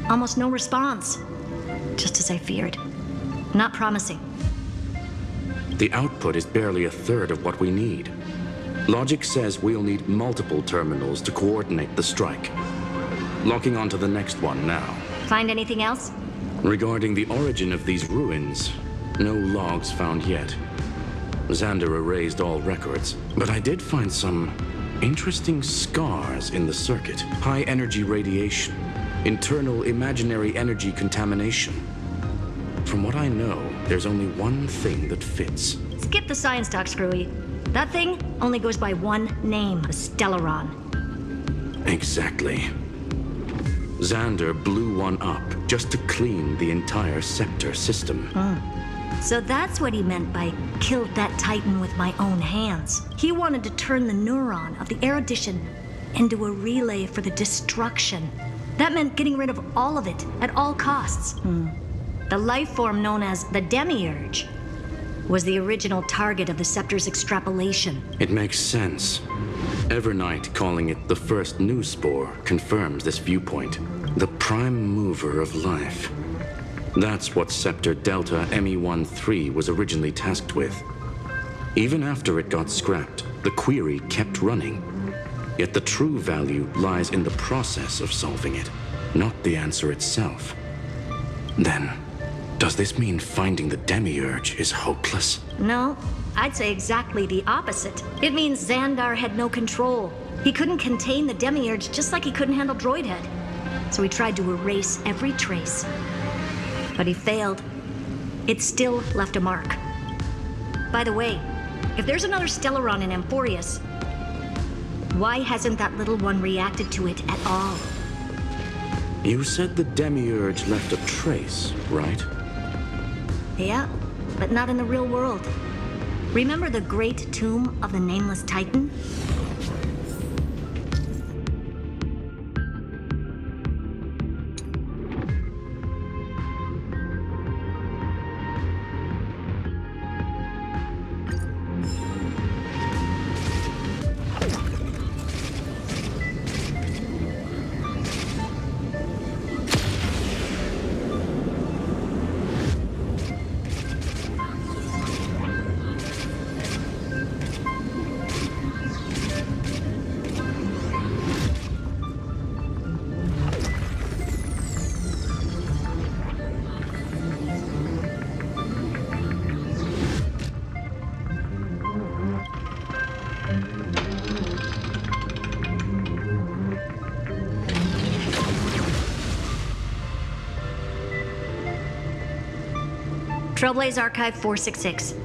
Almost no response. Just as I feared. Not promising. The output is barely a third of what we need. Logic says we'll need multiple terminals to coordinate the strike. Locking onto the next one now. Find anything else? Regarding the origin of these ruins, no logs found yet. Xander erased all records, but I did find some interesting scars in the circuit. High energy radiation, internal imaginary energy contamination. From what I know, there's only one thing that fits. Skip the science talk, Screwy. That thing only goes by one name, a Stellaron. Exactly. Xander blew one up just to clean the entire scepter system. So that's what he meant by killed that Titan with my own hands. He wanted to turn the neuron of the erudition into a relay for the destruction. That meant getting rid of all of it at all costs. The life form known as the Demiurge was the original target of the Scepter's extrapolation. It makes sense. Evernight calling it the first new spore confirms this viewpoint. The prime mover of life. That's what Scepter Delta ME-13 was originally tasked with. Even after it got scrapped, the query kept running. Yet the true value lies in the process of solving it, not the answer itself. Then, does this mean finding the Demiurge is hopeless? No, I'd say exactly the opposite. It means Xandar had no control. He couldn't contain the Demiurge just like he couldn't handle Droidhead. So he tried to erase every trace. But he failed. It still left a mark. By the way, if there's another Stellaron in Amphorius, why hasn't that little one reacted to it at all? You said the Demiurge left a trace, right? Yeah, but not in the real world. Remember the great tomb of the Nameless Titan? Trailblaze Archive 466.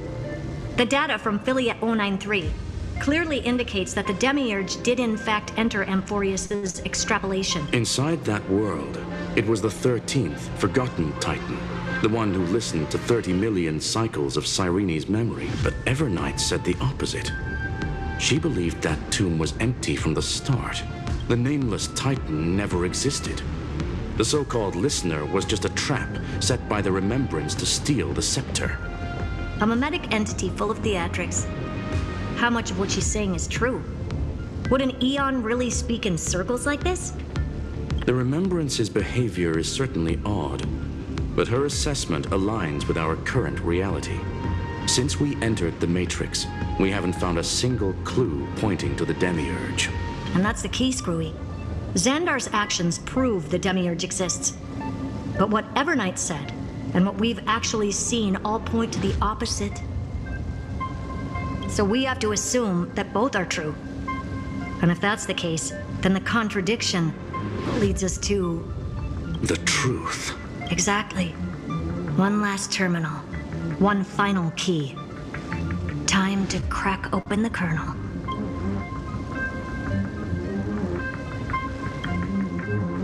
The data from Philia 093 clearly indicates that the Demiurge did in fact enter Amphorius's extrapolation. Inside that world, it was the 13th forgotten Titan, the one who listened to 30 million cycles of Cyrene's memory. But Evernight said the opposite. She believed that tomb was empty from the start. The Nameless Titan never existed. The so-called listener was just a trap set by the Remembrance to steal the scepter. A mimetic entity full of theatrics. How much of what she's saying is true? Would an Eon really speak in circles like this? The Remembrance's behavior is certainly odd, but her assessment aligns with our current reality. Since we entered the Matrix, we haven't found a single clue pointing to the Demiurge. And that's the key, Screwy. Xandar's actions prove the Demiurge exists. But what Evernight said, and what we've actually seen, all point to the opposite. So we have to assume that both are true. And if that's the case, then the contradiction leads us to... the truth. Exactly. One last terminal. One final key. Time to crack open the kernel.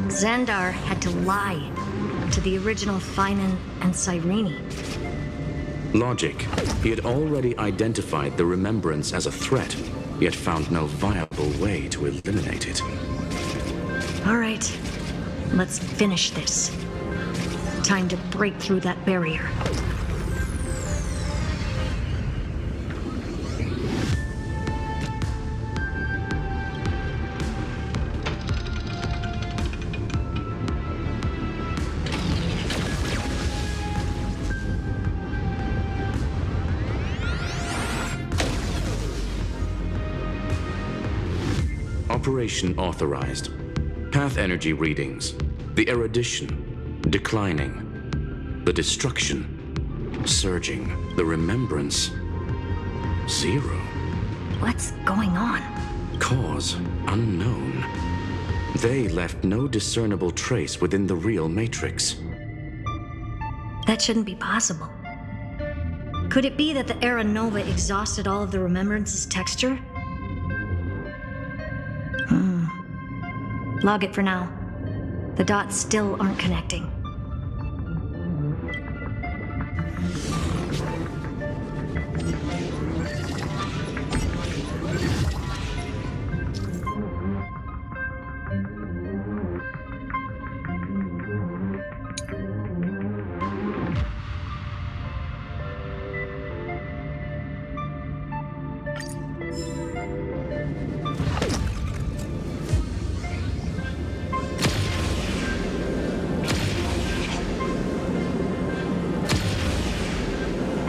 Xandar had to lie to the original Finan and Cyrene. Logic. He had already identified the Remembrance as a threat, yet found no viable way to eliminate it. All right, let's finish this. Time to break through that barrier. Operation authorized. Path energy readings. The erudition. Declining. The destruction. Surging. The remembrance. 0. What's going on? Cause unknown. They left no discernible trace within the real Matrix. That shouldn't be possible. Could it be that the Era Nova exhausted all of the Remembrance's texture? Log it for now. The dots still aren't connecting.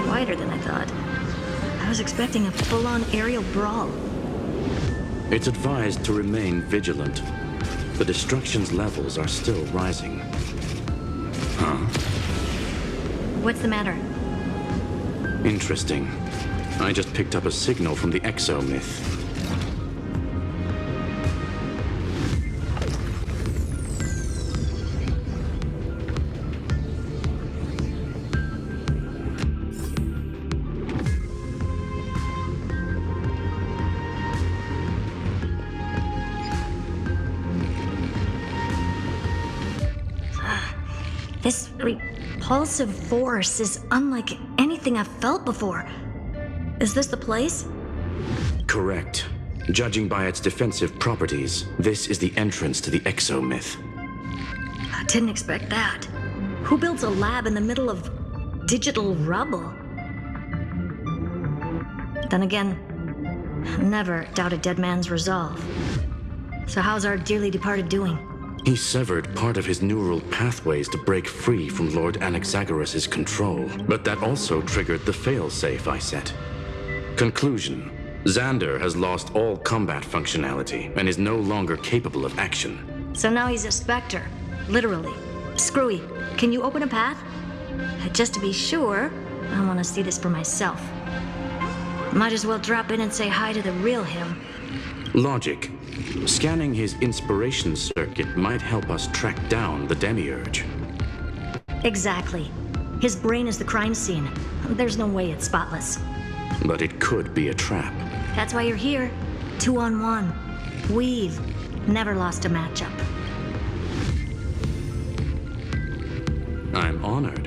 Quieter than I thought. I was expecting a full-on aerial brawl. It's advised to remain vigilant. The destruction's levels are still rising. Huh? What's the matter? Interesting. I just picked up a signal from the exomyth. This repulsive force is unlike anything I've felt before. Is this the place? Correct. Judging by its defensive properties, this is the entrance to the exomyth. I didn't expect that. Who builds a lab in the middle of digital rubble? Then again, never doubt a dead man's resolve. So how's our dearly departed doing? He severed part of his neural pathways to break free from Lord Anaxagoras' control, but that also triggered the failsafe I set. Conclusion: Xander has lost all combat functionality and is no longer capable of action. So now he's a specter, literally. Screwy, can you open a path? Just to be sure, I want to see this for myself. Might as well drop in and say hi to the real him. Logic. Scanning his inspiration circuit might help us track down the Demiurge. Exactly. His brain is the crime scene. There's no way it's spotless. But it could be a trap. That's why you're here. 2-on-1. We've never lost a matchup. I'm honored.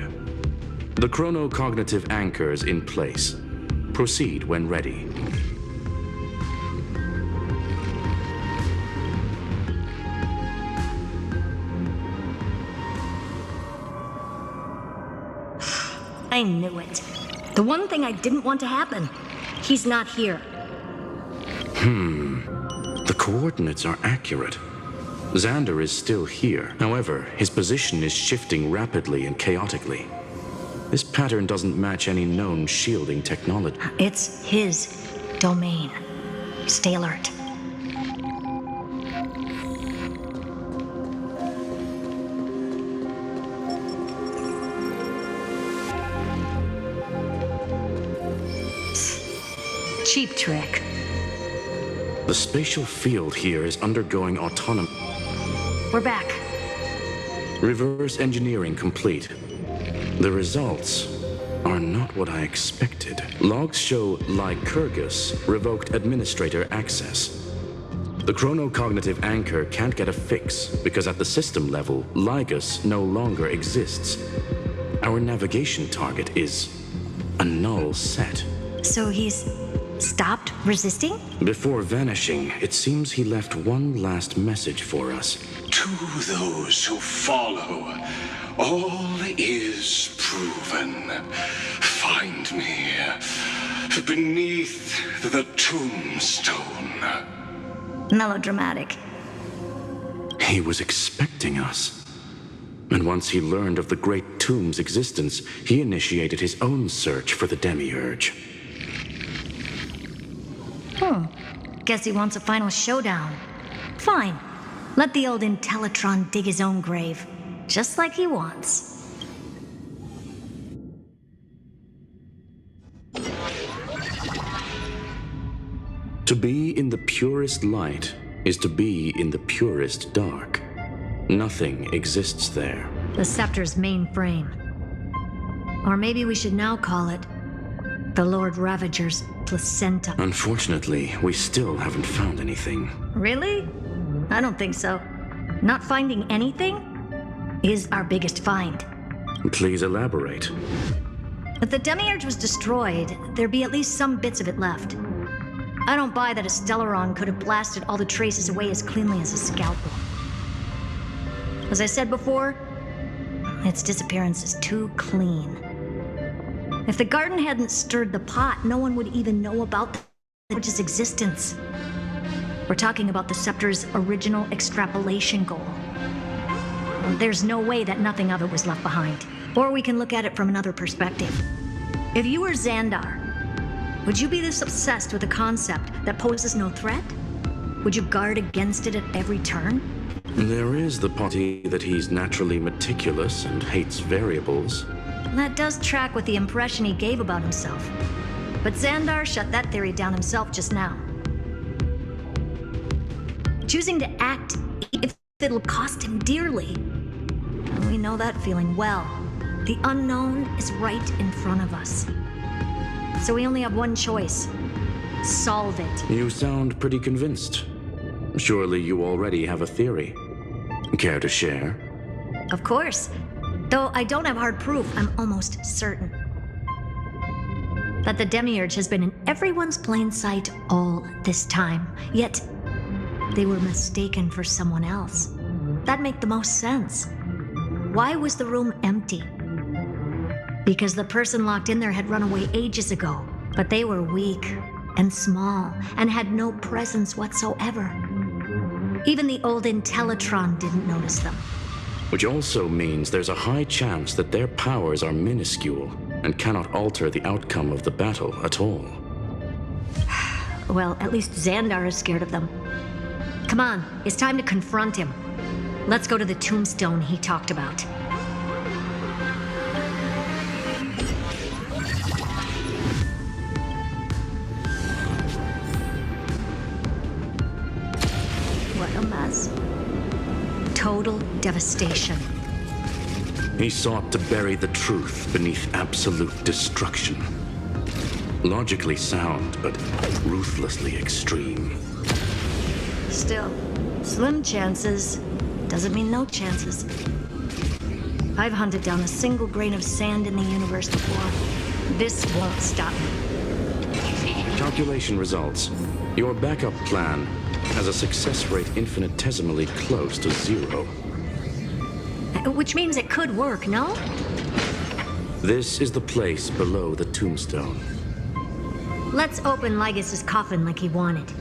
The chronocognitive anchor is in place. Proceed when ready. I knew it. The one thing I didn't want to happen. He's not here. The coordinates are accurate. Xander is still here. However, his position is shifting rapidly and chaotically. This pattern doesn't match any known shielding technology. It's his domain. Stay alert. Cheap trick. The spatial field here is undergoing autonomy. We're back. Reverse engineering complete. The results are not what I expected. Logs show Lycurgus revoked administrator access. The chronocognitive anchor can't get a fix because at the system level, Lygus no longer exists. Our navigation target is a null set. So he's stopped resisting? Before vanishing, it seems he left one last message for us. To those who follow, all is proven. Find me beneath the tombstone. Melodramatic. He was expecting us. And once he learned of the Great Tomb's existence, he initiated his own search for the Demiurge. Guess he wants a final showdown. Fine. Let the old Intellitron dig his own grave. Just like he wants. To be in the purest light is to be in the purest dark. Nothing exists there. The Scepter's mainframe. Or maybe we should now call it the Lord Ravager's placenta. Unfortunately, we still haven't found anything. Really? I don't think so. Not finding anything is our biggest find. Please elaborate. If the Demiurge was destroyed, there'd be at least some bits of it left. I don't buy that a Stellaron could have blasted all the traces away as cleanly as a scalpel. As I said before, its disappearance is too clean. If the garden hadn't stirred the pot, no one would even know about the Demiurge's existence. We're talking about the Scepter's original extrapolation goal. There's no way that nothing of it was left behind. Or we can look at it from another perspective. If you were Xandar, would you be this obsessed with a concept that poses no threat? Would you guard against it at every turn? There is the possibility that he's naturally meticulous and hates variables. That does track with the impression he gave about himself. But Xandar shut that theory down himself just now. Choosing to act if it'll cost him dearly. We know that feeling well. The unknown is right in front of us. So we only have one choice. Solve it. You sound pretty convinced. Surely you already have a theory. Care to share? Of course. Though I don't have hard proof, I'm almost certain that the Demiurge has been in everyone's plain sight all this time, yet they were mistaken for someone else. That'd make the most sense. Why was the room empty? Because the person locked in there had run away ages ago, but they were weak and small and had no presence whatsoever. Even the old Intellitron didn't notice them. Which also means there's a high chance that their powers are minuscule and cannot alter the outcome of the battle at all. Well, at least Xandar is scared of them. Come on, it's time to confront him. Let's go to the tombstone he talked about. What a mess. Total devastation. He sought to bury the truth beneath absolute destruction. Logically sound, but ruthlessly extreme. Still, slim chances doesn't mean no chances. I've hunted down a single grain of sand in the universe before. This won't stop me. Calculation results. Your backup plan has a success rate infinitesimally close to 0. Which means it could work, no? This is the place below the tombstone. Let's open Lygas's coffin like he wanted.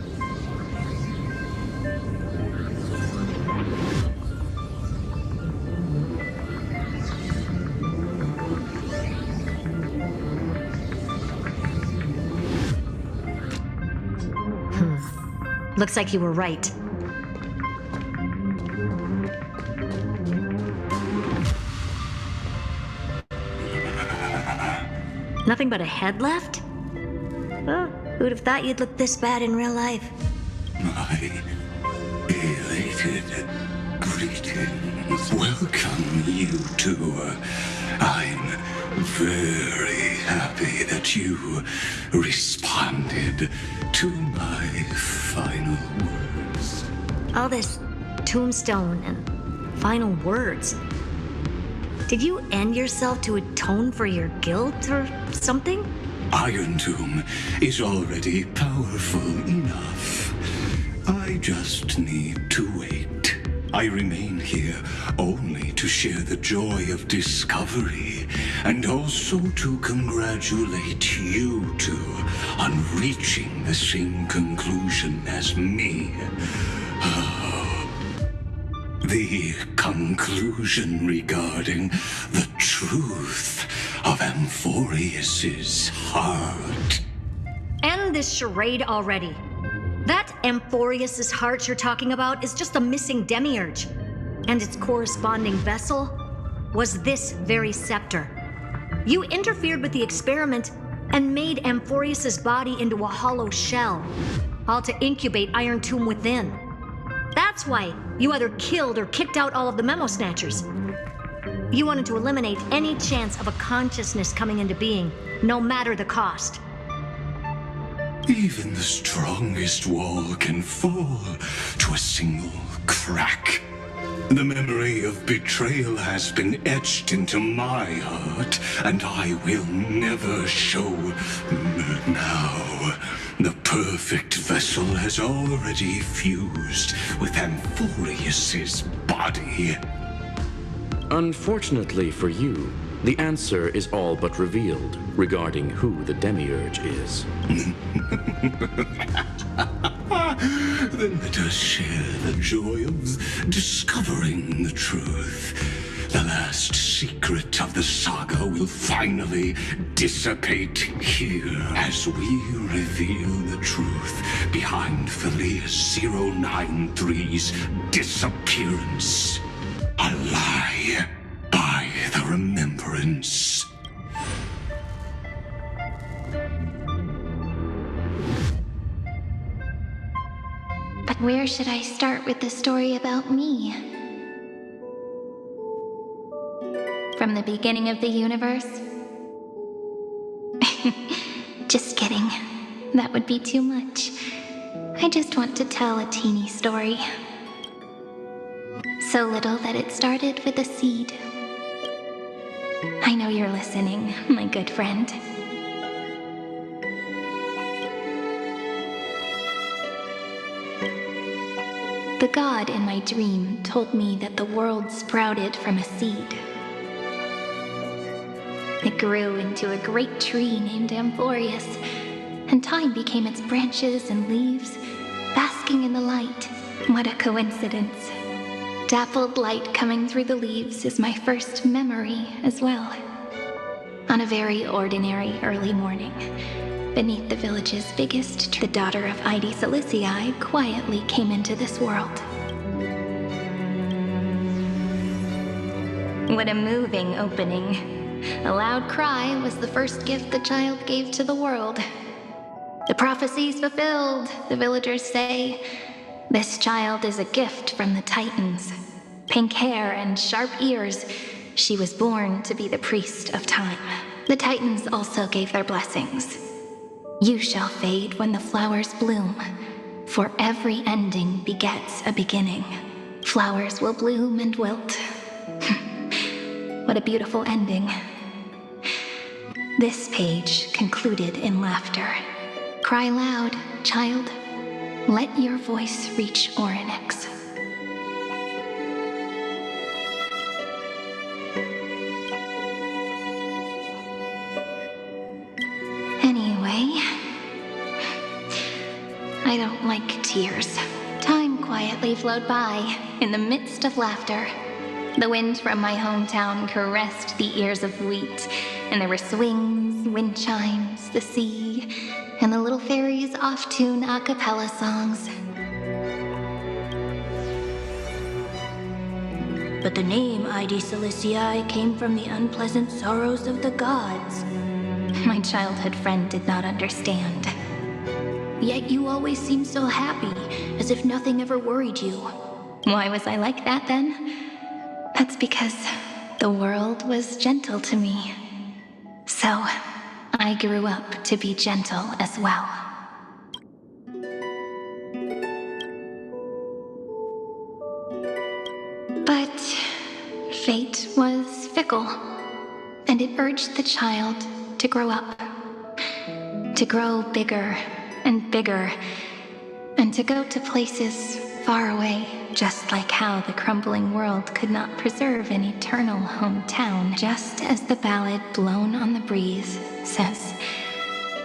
Looks like you were right. Nothing but a head left? Well, who'd have thought you'd look this bad in real life? My elated greetings. Welcome, you two. I'm very happy that you responded to my final words. All this tombstone and final words. Did you end yourself to atone for your guilt or something? Iron Tomb is already powerful enough. I just need to wait. I remain here only to share the joy of discovery and also to congratulate you two on reaching the same conclusion as me. The conclusion regarding the truth of Amphorius's heart. End this charade already. That Amphorius's heart you're talking about is just a missing demiurge. And its corresponding vessel was this very scepter. You interfered with the experiment and made Amphorius's body into a hollow shell, all to incubate Iron Tomb within. That's why you either killed or kicked out all of the Memo Snatchers. You wanted to eliminate any chance of a consciousness coming into being, no matter the cost. Even the strongest wall can fall to a single crack. The memory of betrayal has been etched into my heart, and I will never show. Now, the perfect vessel has already fused with Amphorius's body. Unfortunately for you, the answer is all but revealed regarding who the Demiurge is. Then let us share the joy of discovering the truth. The last secret of the saga will finally dissipate here as we reveal the truth behind Philius 093's disappearance. A lie by the remembrance. But where should I start with the story about me? From the beginning of the universe? Just kidding. That would be too much. I just want to tell a teeny story. So little that it started with a seed. I know you're listening, my good friend. The god in my dream told me that the world sprouted from a seed. It grew into a great tree named Amphorius, and time became its branches and leaves, basking in the light. What a coincidence. Dappled light coming through the leaves is my first memory as well. On a very ordinary early morning, beneath the village's biggest tree, the daughter of Ide Silicii quietly came into this world. What a moving opening. A loud cry was the first gift the child gave to the world. The prophecy's fulfilled, the villagers say. This child is a gift from the Titans. Pink hair and sharp ears, she was born to be the priest of time. The Titans also gave their blessings. You shall fade when the flowers bloom, for every ending begets a beginning. Flowers will bloom and wilt. What a beautiful ending. This page concluded in laughter. Cry loud, child. Let your voice reach Orynyx. Anyway, I don't like tears. Time quietly flowed by in the midst of laughter. The wind from my hometown caressed the ears of wheat, and there were swings, wind chimes, the sea, and the little fairies off-tune a cappella songs. But the name Ide Silicii came from the unpleasant sorrows of the gods. My childhood friend did not understand. Yet you always seemed so happy, as if nothing ever worried you. Why was I like that then? That's because the world was gentle to me. So, I grew up to be gentle as well. But fate was fickle, and it urged the child to grow up, to grow bigger and bigger, and to go to places far away, just like how the crumbling world could not preserve an eternal hometown, just as the ballad blown on the breeze says,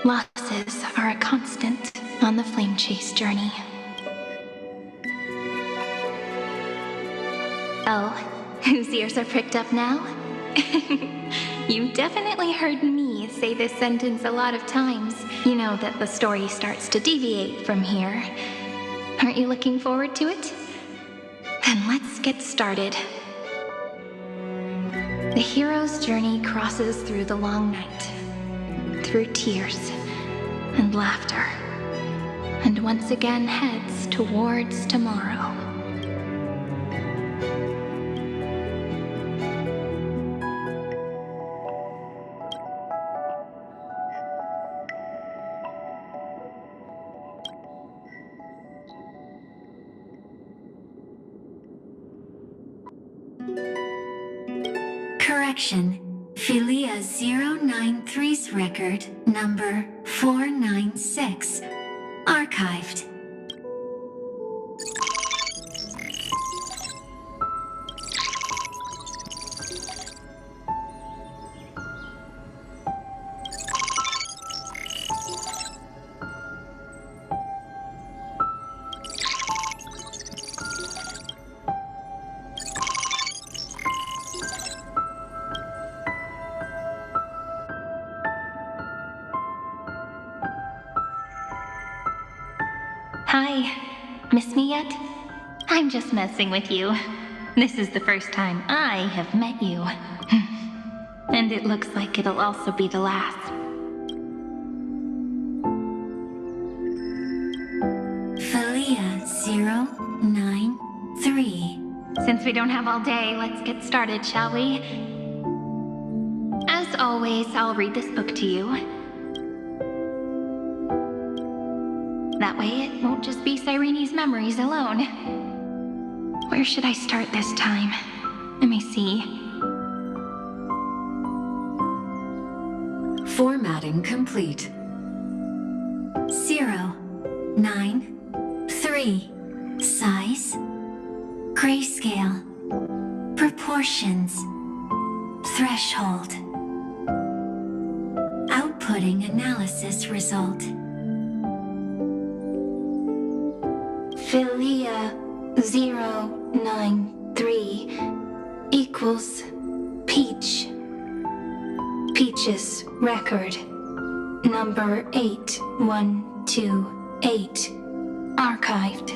losses are a constant on the flame chase journey. Oh, whose ears are pricked up now? You definitely heard me say this sentence a lot of times. You know that the story starts to deviate from here. Aren't you looking forward to it? Then let's get started. The hero's journey crosses through the long night, through tears and laughter, and once again heads towards tomorrow. Correction. Philia 093's record number 496. Archived. Hi. Miss me yet? I'm just messing with you. This is the first time I have met you. And it looks like it'll also be the last. Philia 093. Since we don't have all day, let's get started, shall we? As always, I'll read this book to you. That way it won't just be Cyrene's memories alone. Where should I start this time? Let me see. Formatting complete. 0, 9, 3. Size. Grayscale. Proportions. Threshold. Outputting analysis result. Philia 093 equals Peach. Peach's record. Number 8128. Archived.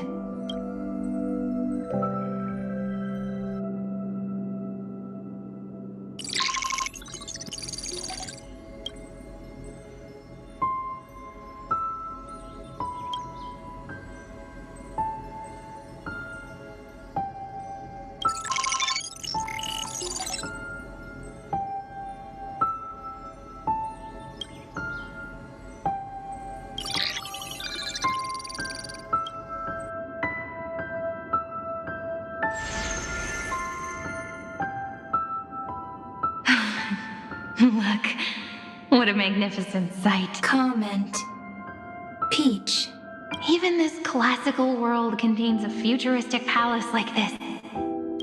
Look, what a magnificent sight. Comment. Peach. Even this classical world contains a futuristic palace like this.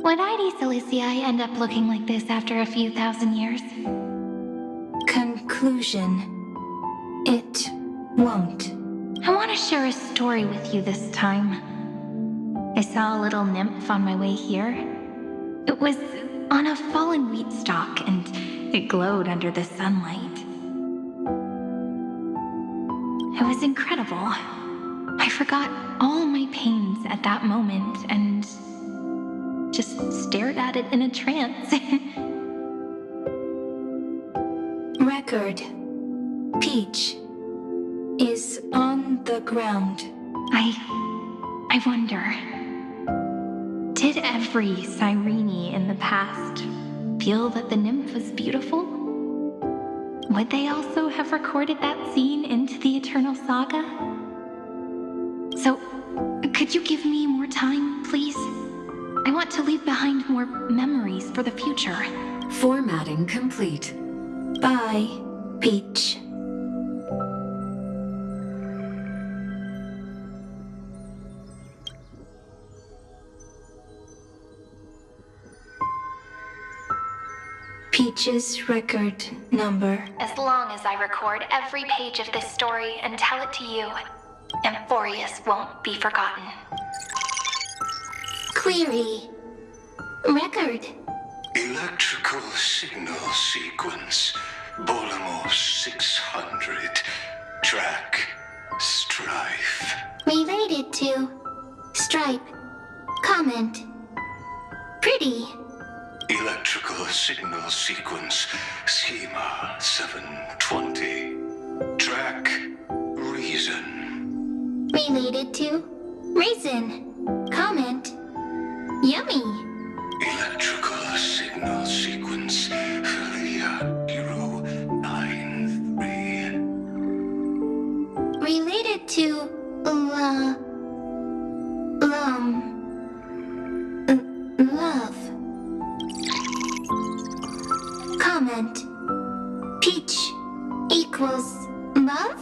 Would ID Silicii end up looking like this after a few thousand years? Conclusion. It won't. I want to share a story with you this time. I saw a little nymph on my way here. It was on a fallen wheat stalk, and it glowed under the sunlight. It was incredible. I forgot all my pains at that moment and just stared at it in a trance. Record. Peach is on the ground. I wonder, did every Cyrene in the past feel that the nymph was beautiful? Would they also have recorded that scene into the Eternal Saga? So, could you give me more time, please? I want to leave behind more memories for the future. Formatting complete. Bye, Peach. Peach's record number. As long as I record every page of this story and tell it to you, Amphorius won't be forgotten. Query. Record. Electrical signal sequence. Bolamos 600. Track. Strife. Related to. Stripe. Comment. Pretty. Electrical signal sequence. Schema 720. Track. Reason. Related to. Reason. Comment. Yummy. Electrical signal sequence. Philia 093. Related to. Love. Comment. Peach equals love?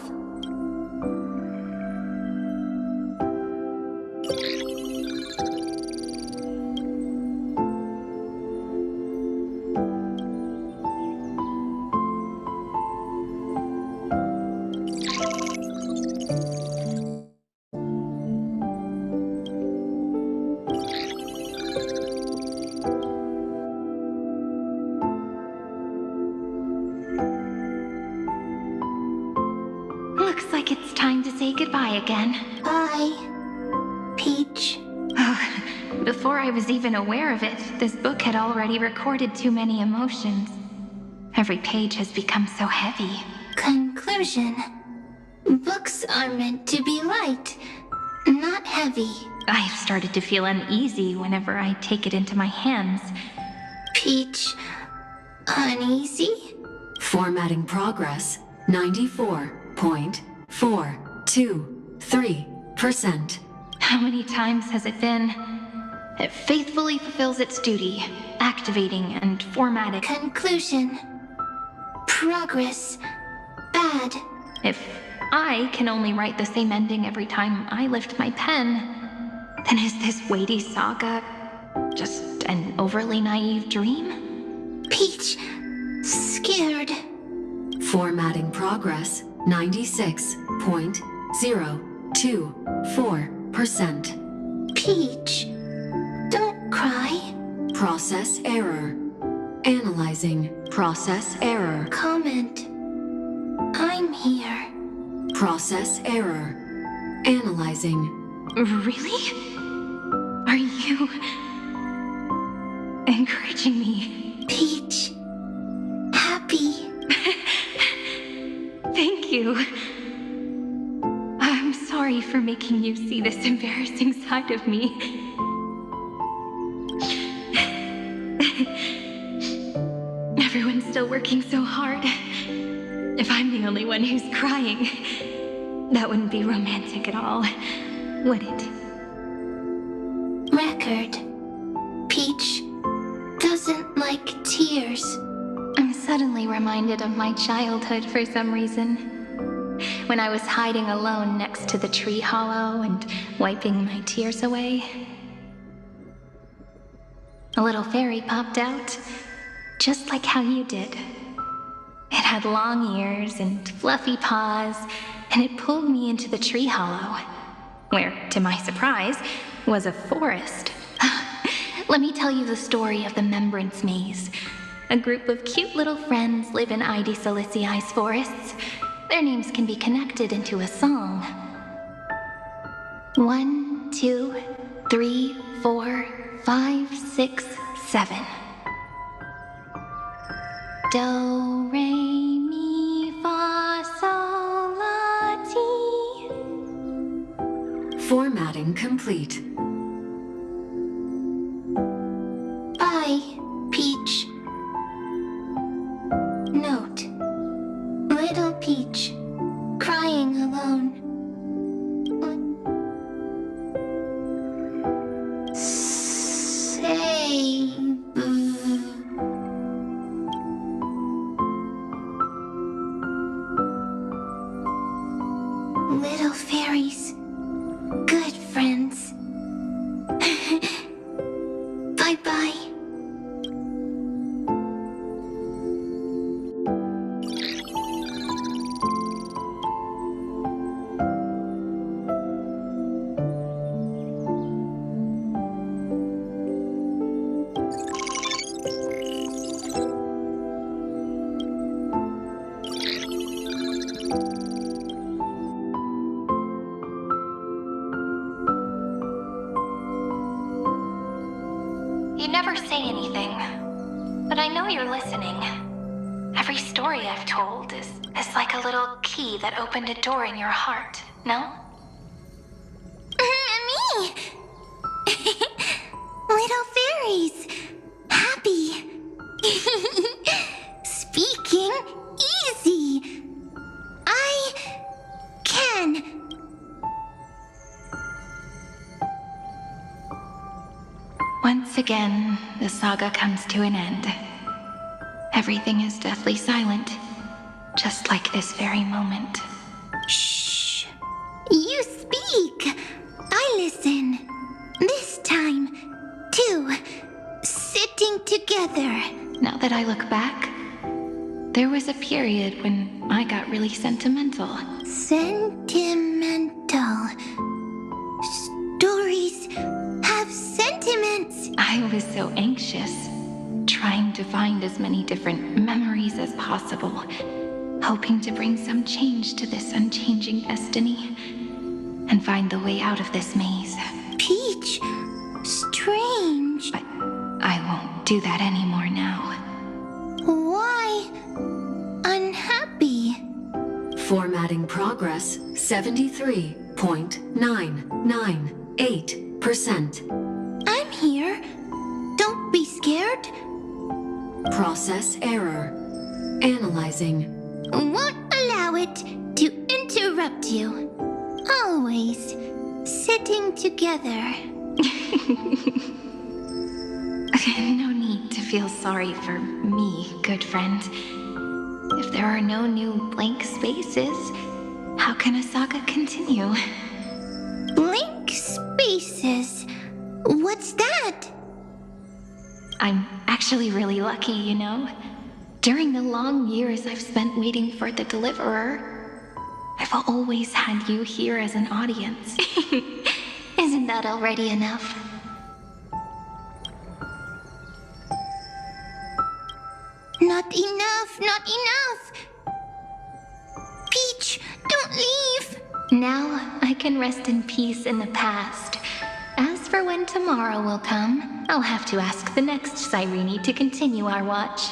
Looks like it's time to say goodbye again. Bye, Peach. Before I was even aware of it, this book had already recorded too many emotions. Every page has become so heavy. Conclusion. Books are meant to be light, not heavy. I've started to feel uneasy whenever I take it into my hands. Peach, uneasy? Formatting progress 94.423%. How many times has it been? It faithfully fulfills its duty, activating and formatting. Conclusion. Progress sad. If I can only write the same ending every time I lift my pen, then is this weighty saga just an overly naive dream? Peach, scared. Formatting progress 96.024%. Peach, don't cry. Process error. Analyzing. Process error. Comment. I'm here. Process error. Analyzing. Really? Are you encouraging me? Peach, happy. Thank you. I'm sorry for making you see this embarrassing side of me. Everyone's still working so hard. If I'm the only one who's crying, that wouldn't be romantic at all, would it? Record. Peach doesn't like tears. I'm suddenly reminded of my childhood for some reason. When I was hiding alone next to the tree hollow and wiping my tears away. A little fairy popped out, just like how you did. It had long ears and fluffy paws, and it pulled me into the tree hollow, where, to my surprise, was a forest. Let me tell you the story of the Membrance Maze. A group of cute little friends live in ID Silicii's forests. Their names can be connected into a song. 1, 2, 3, 4, 5, 6, 7. Do, re, mi, fa, sol, la, ti. Formatting complete. Bye, Peach. Note. Little Peach, crying alone. Save. Little fairies, good friends. Bye-bye. You never say anything, but I know you're listening. Every story I've told is like a little key that opened a door in your heart, no? Me! Little fairies! Happy! Speaking easy! I can! Once again, the saga comes to an end. Everything is deathly silent, just like this very moment. Shh! You speak! I listen. This time, too. Sitting together. Now that I look back, there was a period when I got really sentimental. Sentimental. Stories have sentiments. I was so anxious, trying to find as many different memories as possible, hoping to bring some change to this unchanging destiny and find the way out of this maze. Peach, strange. But I won't do that anymore now. Why unhappy? Formatting progress 73.998%. I'm here. Don't be scared. Process error. Analyzing. Won't allow it to interrupt you. Always sitting together. No need to feel sorry for me, good friend. If there are no new blank spaces, how can a saga continue? Blank spaces? What's that? I'm actually really lucky, you know? During the long years I've spent waiting for the Deliverer, I've always had you here as an audience. Isn't that already enough? Not enough, not enough! Peach, don't leave! Now I can rest in peace in the past. As for when tomorrow will come, I'll have to ask the next Cyrene to continue our watch.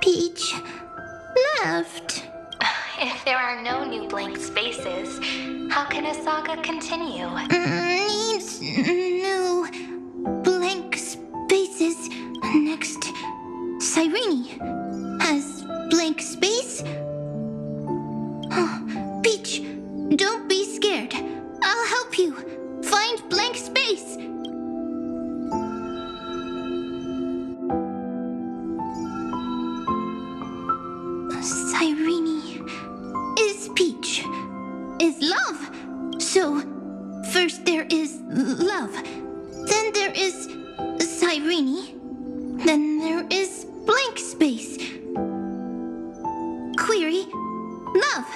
Peach left. If there are no new blank spaces, how can a saga continue? Needs new blank spaces. Next, Cyrene has blank space. Oh, Peach, don't be scared. I'll help you find blank space. Cyrene is Peach, is love. So, first there is love, then there is Cyrene, then there is blank space. Query, love.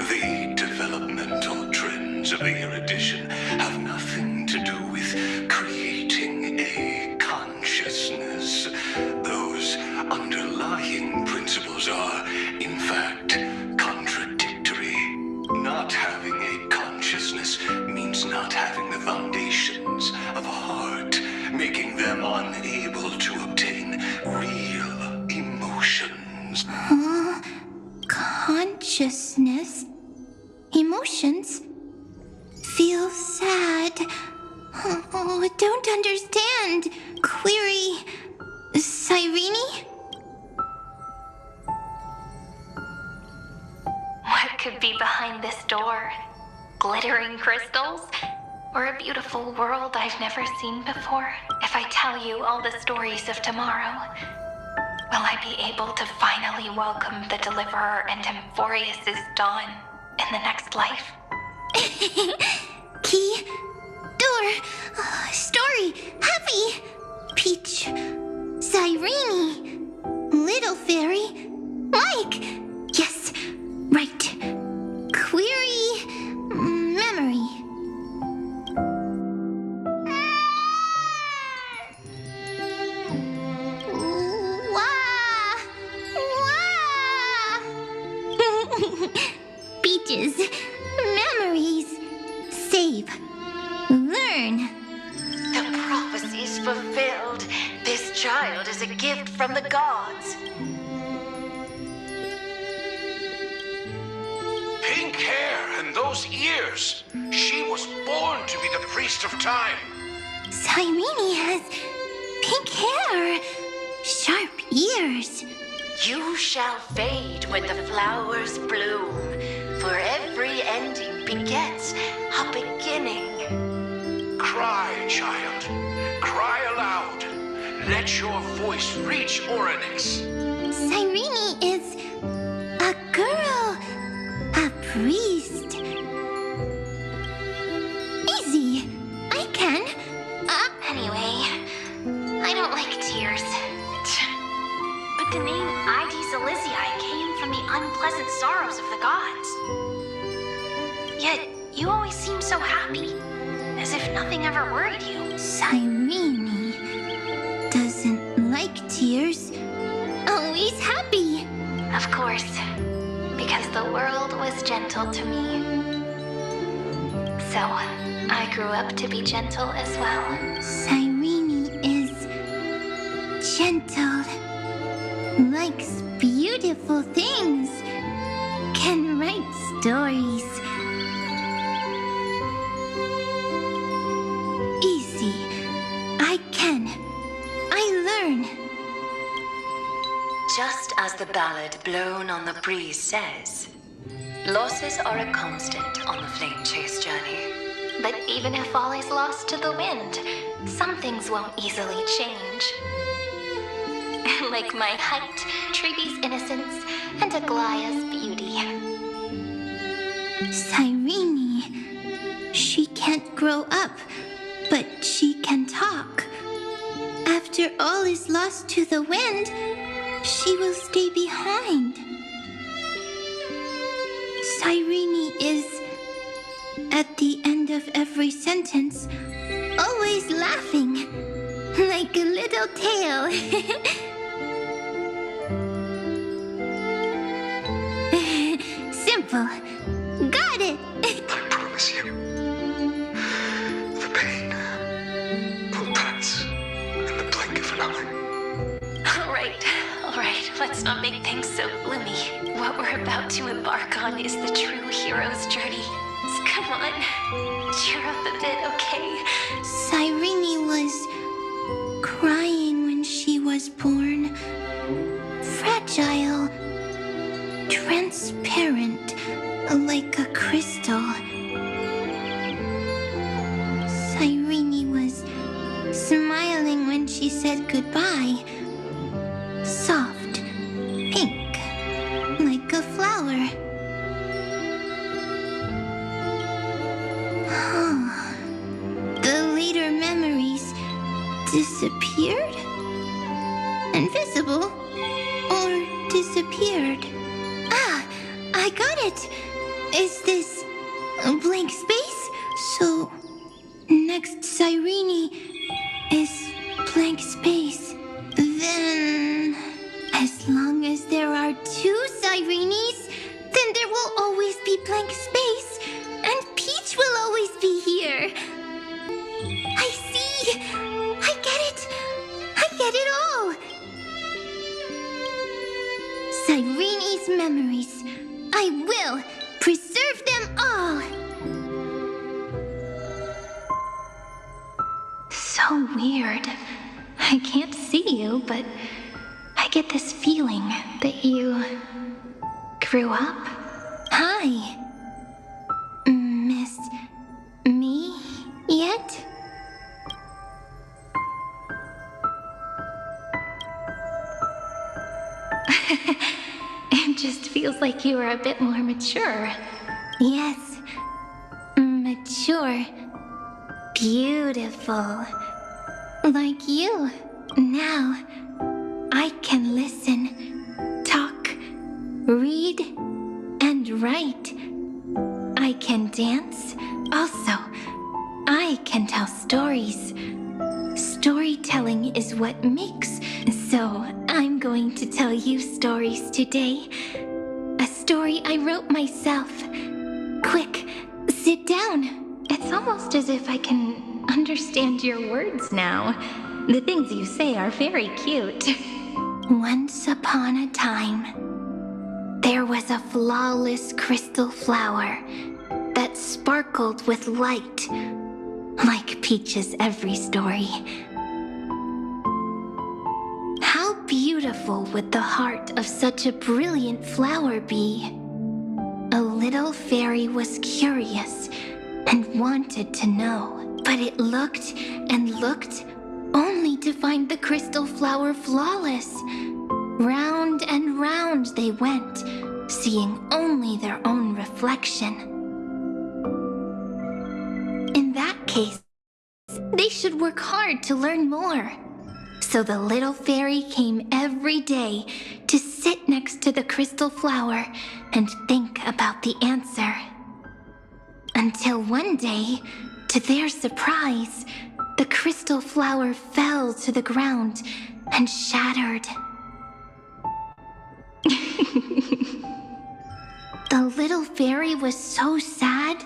The developmental trends of the erudition have nothing to do with creating a consciousness. Those underlying principles are, in fact, contradictory. Not having a consciousness means not having the foundations of a heart, making them unable to obtain real emotions. Consciousness, emotions, feel sad. Oh, I don't understand. Query, Cyrene? What could be behind this door? Glittering crystals? Or a beautiful world I've never seen before? If I tell you all the stories of tomorrow, will I be able to finally welcome the Deliverer and Amphorius's dawn in the next life? Key, door, story, happy. Peach, Cyrene, little fairy, Mike. Yes, right. Query, memory. Peaches, memories, save, learn. The prophecy's fulfilled. This child is a gift from the gods. Pink hair and those ears. She was born to be the priest of time. Cyrene has pink hair, sharp ears. You shall fade when the flowers bloom, for every ending begets a beginning. Cry, child. Cry aloud. Let your voice reach Oryx. Cyrene is a girl, a priest. Easy, I can. Anyway, I don't like tears. But the name ID Silizii came from the unpleasant sorrows of the gods. Yet, you always seem so happy, as if nothing ever worried you. Cyrene doesn't like tears. Always happy. Of course, because the world was gentle to me. So, I grew up to be gentle as well. Cyrene is gentle, likes beautiful things, can write stories. Easy, I can. I learn. Just as the ballad blown on the breeze says, losses are a constant on the flame chase journey. But even if all is lost to the wind, some things won't easily change. like my height, Treebe's innocence, and Aglaya's beauty. Cyrene. She can't grow up, but she can talk. After all is lost to the wind, she will stay behind. Cyrene is, at the end of every sentence, always laughing, like a little tail. Simple. Got it. I promise you, the pain will pass in the blink of an eye. All right, let's not make things so gloomy. What we're about to embark on is the true hero's journey. So come on, cheer up a bit, okay? Cyrene was crying when she was born. Fragile, transparent, like a crystal. Cyrene was smiling when she said goodbye. Soft, pink, like a flower. The later memories disappeared? Invisible? Or disappeared? Ah, I got it! Is this a blank space? So, next Cyrene is blank space. Then, as long as there are two Cyrenes, then there will always be blank space, and Peach will always be here. I see! I get it! I get it all! Cyrene's memories. I will preserve them all! So weird. I can't see you, but I get this feeling that you grew up. Hi. Miss me yet? It just feels like you are a bit more mature. Yes. Mature. Beautiful. Like you. Now, I can listen, talk, read, and write. I can dance. Also, I can tell stories. Storytelling is what makes. So, I'm going to tell you stories today. A story I wrote myself. Quick, sit down. It's almost as if I can understand your words now. The things you say are very cute. Once upon a time, there was a flawless crystal flower that sparkled with light, like Peach's every story. How beautiful would the heart of such a brilliant flower be? A little fairy was curious and wanted to know, but it looked and looked only to find the crystal flower flawless. Round and round they went, seeing only their own reflection. In that case, they should work hard to learn more. So the little fairy came every day to sit next to the crystal flower and think about the answer. Until one day, to their surprise, the crystal flower fell to the ground and shattered. The little fairy was so sad,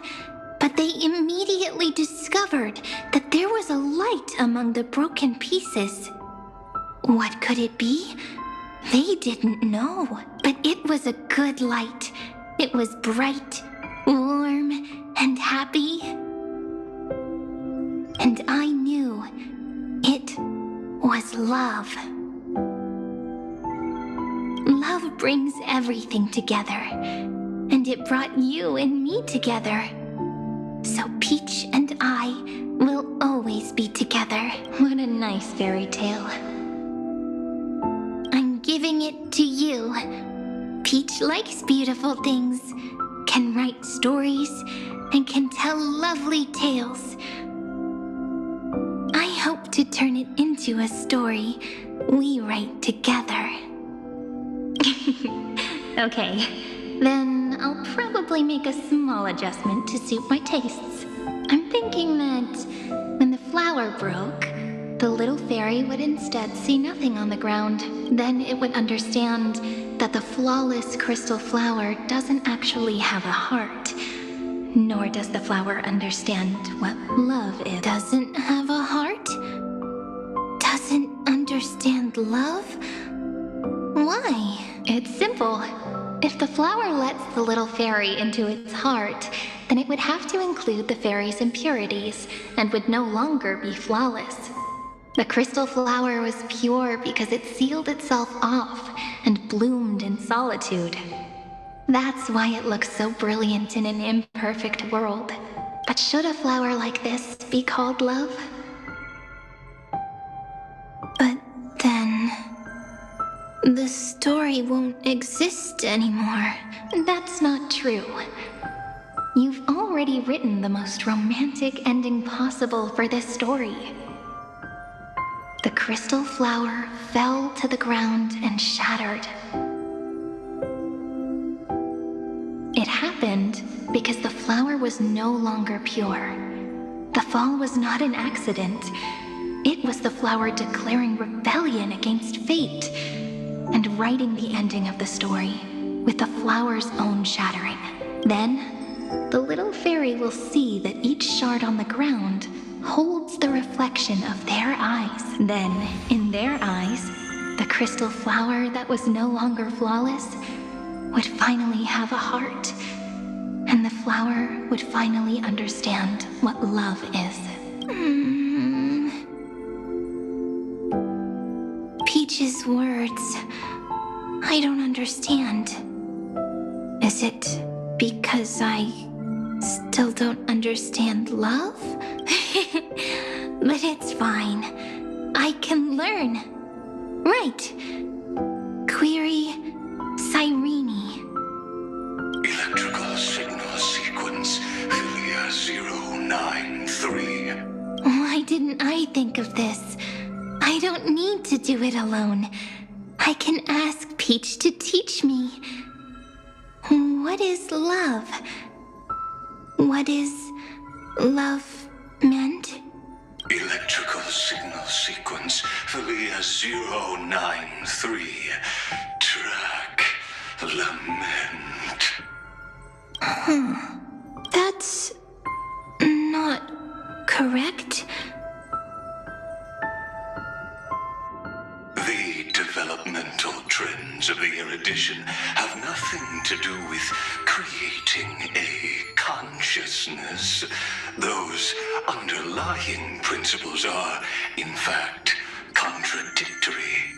but they immediately discovered that there was a light among the broken pieces. What could it be? They didn't know, but it was a good light. It was bright, warm, and happy. And I knew it was love. Love brings everything together, and it brought you and me together. So Peach and I will always be together. What a nice fairy tale. I to you. Peach likes beautiful things, can write stories, and can tell lovely tales. I hope to turn it into a story we write together. Okay, then I'll probably make a small adjustment to suit my tastes. I'm thinking that when the flower broke, the little fairy would instead see nothing on the ground. Then it would understand that the flawless crystal flower doesn't actually have a heart. Nor does the flower understand what love is. Doesn't have a heart? Doesn't understand love? Why? It's simple. If the flower lets the little fairy into its heart, then it would have to include the fairy's impurities and would no longer be flawless. The crystal flower was pure because it sealed itself off and bloomed in solitude. That's why it looks so brilliant in an imperfect world. But should a flower like this be called love? But then the story won't exist anymore. That's not true. You've already written the most romantic ending possible for this story. The crystal flower fell to the ground and shattered. It happened because the flower was no longer pure. The fall was not an accident. It was the flower declaring rebellion against fate and writing the ending of the story with the flower's own shattering. Then, the little fairy will see that each shard on the ground holds the reflection of their eyes. Then, in their eyes, the crystal flower that was no longer flawless would finally have a heart, and the flower would finally understand what love is. Peach's words, I don't understand. Is it because I still don't understand love? But it's fine. I can learn. Right. Query Cyrene. Electrical signal sequence Philia 093. Why didn't I think of this? I don't need to do it alone. I can ask Peach to teach me. What is love? What is love meant? Electrical signal sequence Philia 093. Track lament. That's not correct. The developmental trends of the erudition have nothing to do with creating a consciousness. Those underlying principles are, in fact, contradictory.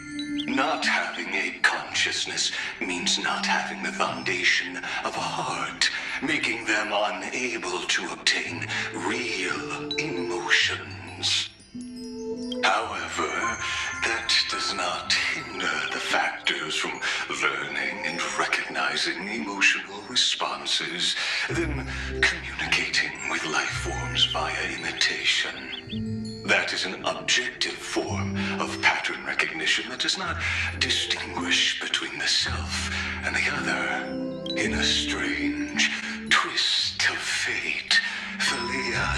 Not having a consciousness means not having the foundation of a heart, making them unable to obtain real emotions. However, that does not hinder the factors from learning and recognizing emotional responses, then communicating with life forms via imitation. That is an objective form of pattern recognition that does not distinguish between the self and the other. In a strange twist of fate, Philia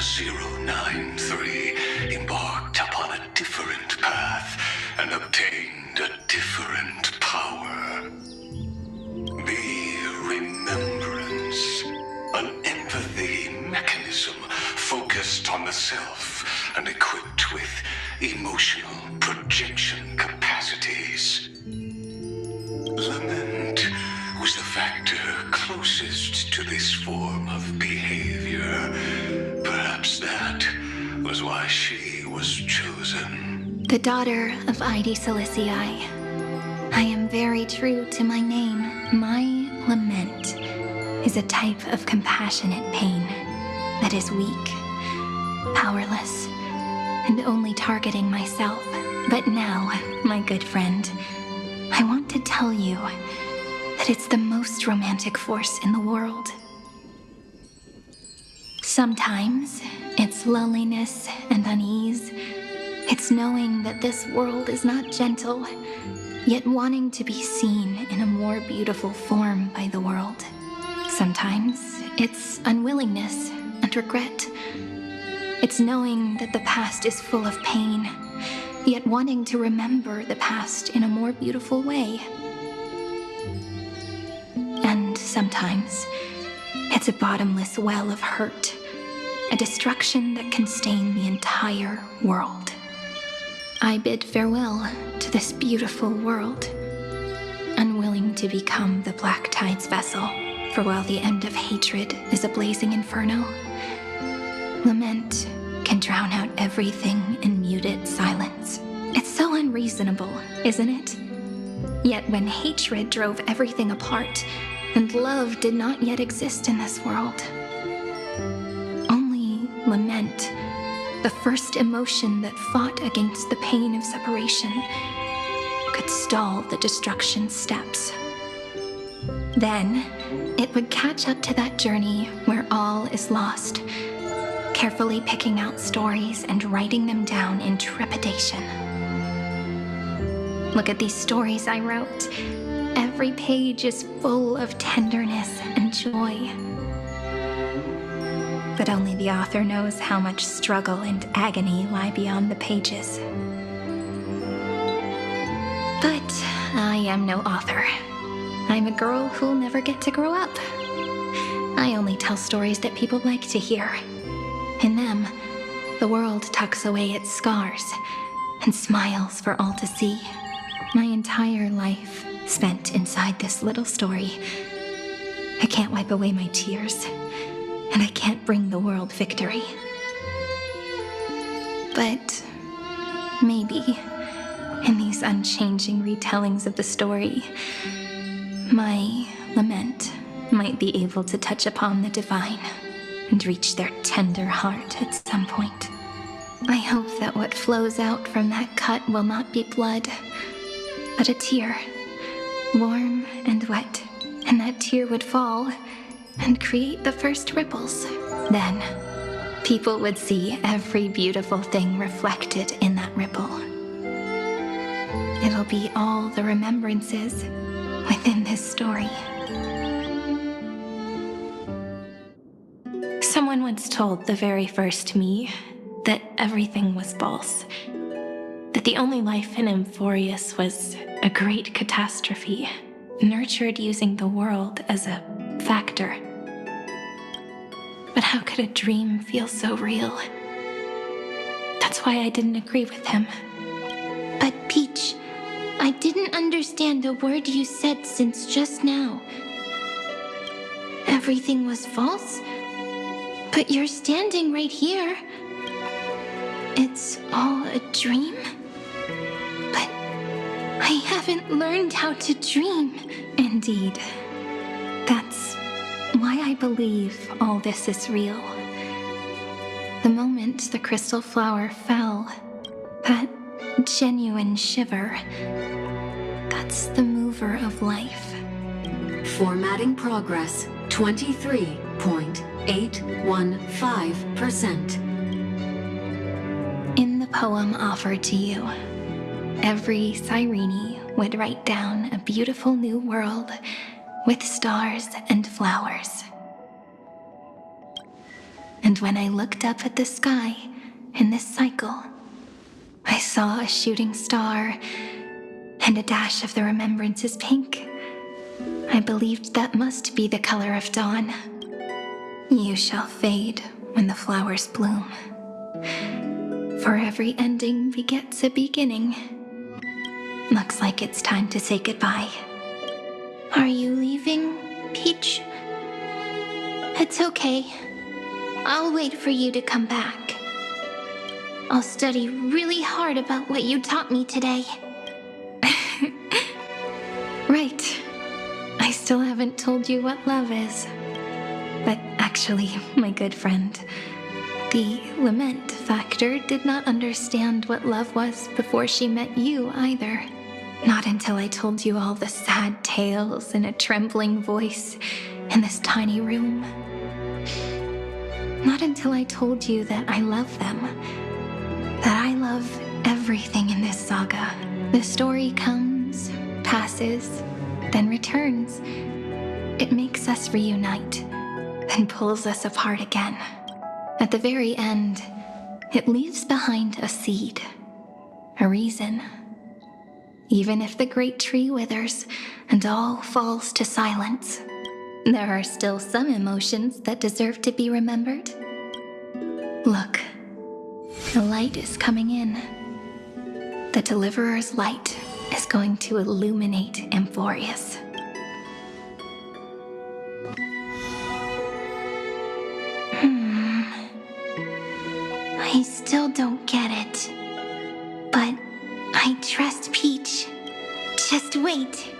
093 embarked upon a different path and obtained a different power. The remembrance, an empathy mechanism focused on the self and equipped with emotional projection capacities. Lament was the factor closest to this form of behavior. Perhaps that was why she was chosen. The daughter of Ide Silicii. I am very true to my name. My lament is a type of compassionate pain that is weak, powerless, and only targeting myself. But now, my good friend, I want want to tell you that it's the most romantic force in the world. Sometimes it's loneliness and unease. It's knowing that this world is not gentle, yet wanting to be seen in a more beautiful form by the world. Sometimes it's unwillingness and regret. It's knowing that the past is full of pain, yet wanting to remember the past in a more beautiful way. And sometimes it's a bottomless well of hurt, a destruction that can stain the entire world. I bid farewell to this beautiful world, unwilling to become the Black Tide's vessel, for while the end of hatred is a blazing inferno, lament can drown out everything in muted silence. It's so unreasonable, isn't it? Yet when hatred drove everything apart, and love did not yet exist in this world, only lament, the first emotion that fought against the pain of separation, could stall the destruction steps. Then, it would catch up to that journey where all is lost, carefully picking out stories and writing them down in trepidation. Look at these stories I wrote. Every page is full of tenderness and joy. But only the author knows how much struggle and agony lie beyond the pages. But I am no author. I'm a girl who'll never get to grow up. I only tell stories that people like to hear. In them, the world tucks away its scars and smiles for all to see. My entire life spent inside this little story. I can't wipe away my tears, and I can't bring the world victory. But maybe, in these unchanging retellings of the story, my lament might be able to touch upon the divine and reach their tender heart at some point. I hope that what flows out from that cut will not be blood, but a tear, warm and wet, and that tear would fall and create the first ripples. Then, people would see every beautiful thing reflected in that ripple. It'll be all the remembrances within this story. Someone once told the very first me that everything was false, that the only life in Amphorius was a great catastrophe, nurtured using the world as a factor. But how could a dream feel so real? That's why I didn't agree with him. But Peach, I didn't understand a word you said since just now. Everything was false? But you're standing right here. It's all a dream? But I haven't learned how to dream. Indeed. That's why I believe all this is real. The moment the crystal flower fell, that genuine shiver, that's the mover of life. Formatting progress 23.815%. In the poem offered to you, every Cyrene would write down a beautiful new world with stars and flowers. And when I looked up at the sky in this cycle, I saw a shooting star and a dash of the remembrances pink. I believed that must be the color of dawn. You shall fade when the flowers bloom. For every ending begets a beginning. Looks like it's time to say goodbye. Are you leaving, Peach? It's okay. I'll wait for you to come back. I'll study really hard about what you taught me today. Right. I still haven't told you what love is. But actually, my good friend, the lament factor did not understand what love was before she met you either. Not until I told you all the sad tales in a trembling voice in this tiny room. Not until I told you that I love them. That I love everything in this saga. The story comes, passes, then returns. It makes us reunite, then pulls us apart again. At the very end, it leaves behind a seed, a reason. Even if the great tree withers and all falls to silence, there are still some emotions that deserve to be remembered. Look, the light is coming in. The Deliverer's light is going to illuminate Amphorius. I still don't get it. But I trust Peach. Just wait.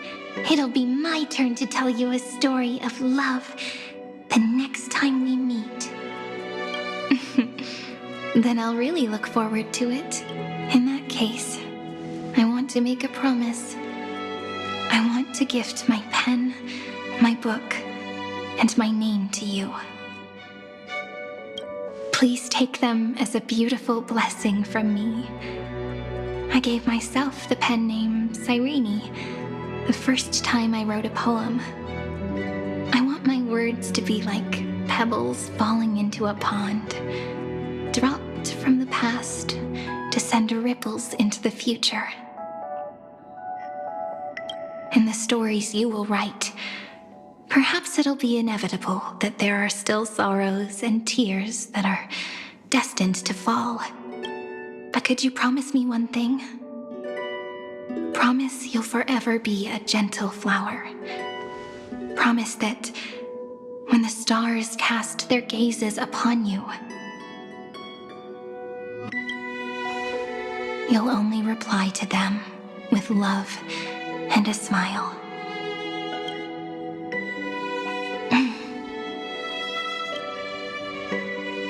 It'll be my turn to tell you a story of love the next time we meet. Then I'll really look forward to it. In that case, I want to make a promise. I want to gift my pen, my book, and my name to you. Please take them as a beautiful blessing from me. I gave myself the pen name Cyrene the first time I wrote a poem. I want my words to be like pebbles falling into a pond, dropped from the past to send ripples into the future. In the stories you will write, perhaps it'll be inevitable that there are still sorrows and tears that are destined to fall. But could you promise me one thing? Promise you'll forever be a gentle flower. Promise that when the stars cast their gazes upon you, you'll only reply to them with love and a smile.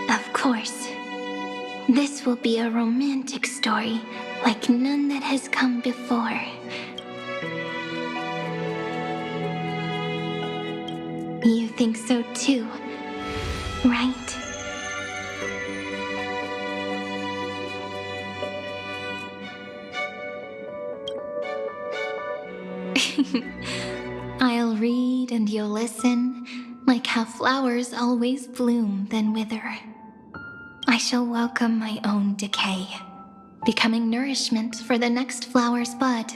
Of course. This will be a romantic story like none that has come before. You think so too, right? I'll read and you'll listen, like how flowers always bloom then wither. I shall welcome my own decay, becoming nourishment for the next flower's bud.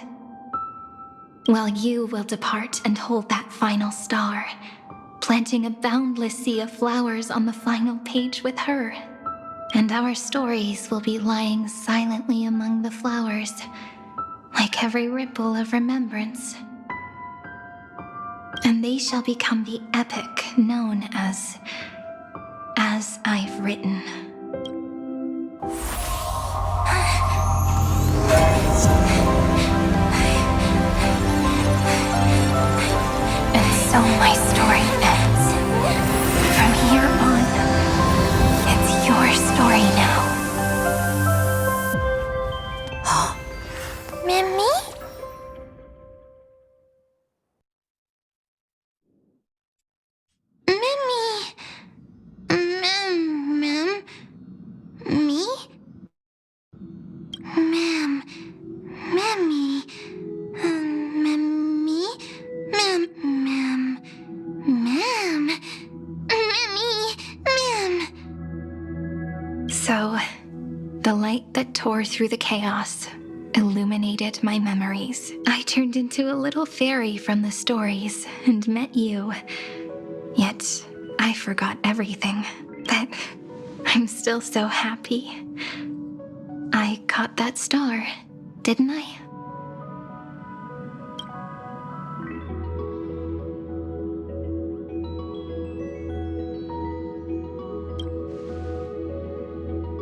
While you will depart and hold that final star, planting a boundless sea of flowers on the final page with her. And our stories will be lying silently among the flowers, like every ripple of remembrance. And they shall become the epic known as I've Written. And so my story ends. From here on, it's your story now. Mimi? Me? Ma'am. Mammy. Mammy. Ma'am. Mammy. Ma'am. So, the light that tore through the chaos illuminated my memories. I turned into a little fairy from the stories and met you. Yet, I forgot everything. But I'm still so happy. I caught that star, didn't I?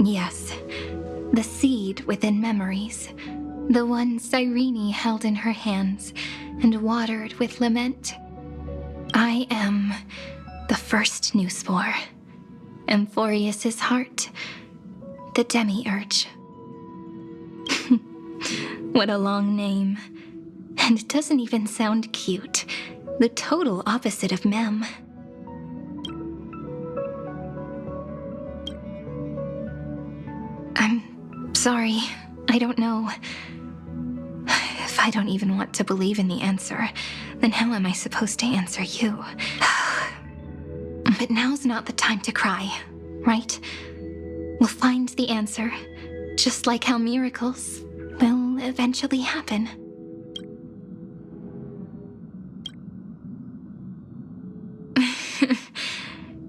Yes, the seed within memories, the one Cyrene held in her hands and watered with lament. I am the first new spore, Amphorius's heart, the demiurge. What a long name, And it doesn't even sound cute. The total opposite of Mem. I'm sorry. I don't know. If I don't even want to believe in the answer, then how am I supposed to answer you? But now's not the time to cry, right? We'll find the answer, just like how miracles will eventually happen.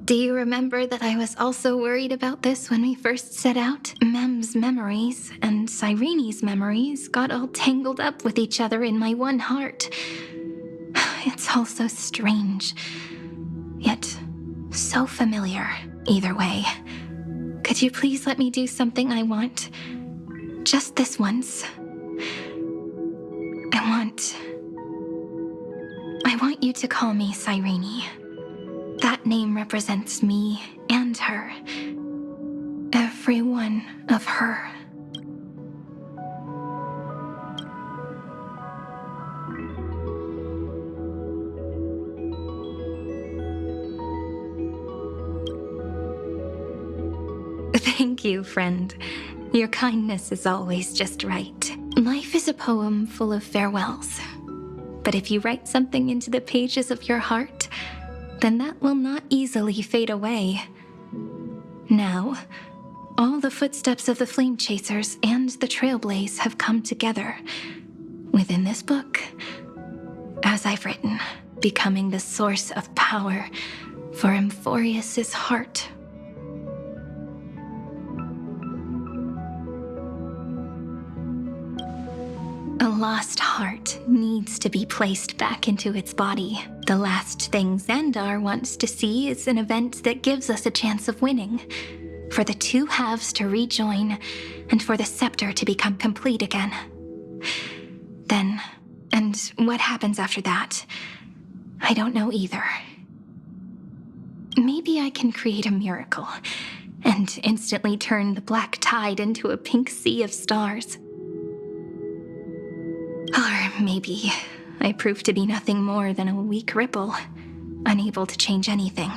Do you remember that I was also worried about this when we first set out? Mem's memories and Cyrene's memories got all tangled up with each other in my one heart. It's all so strange, yet so familiar. Either way, could you please let me do something I want? Just this once. I want you to call me Cyrene. That name represents me and her. Every one of her. Thank you, friend. Your kindness is always just right. Life is a poem full of farewells. But if you write something into the pages of your heart, then that will not easily fade away. Now, all the footsteps of the Flame Chasers and the Trailblaze have come together within this book, as I've written, becoming the source of power for Emphorius's heart. A lost heart needs to be placed back into its body. The last thing Xandar wants to see is an event that gives us a chance of winning. For the two halves to rejoin, and for the scepter to become complete again. Then, and what happens after that? I don't know either. Maybe I can create a miracle, and instantly turn the black tide into a pink sea of stars. Or maybe I prove to be nothing more than a weak ripple, unable to change anything,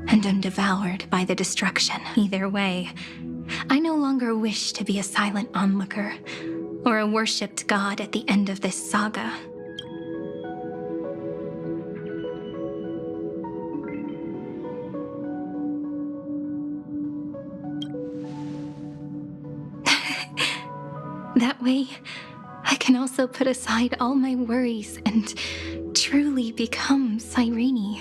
and am devoured by the destruction. Either way, I no longer wish to be a silent onlooker, or a worshipped god at the end of this saga. That way, I can also put aside all my worries and truly become Cyrene.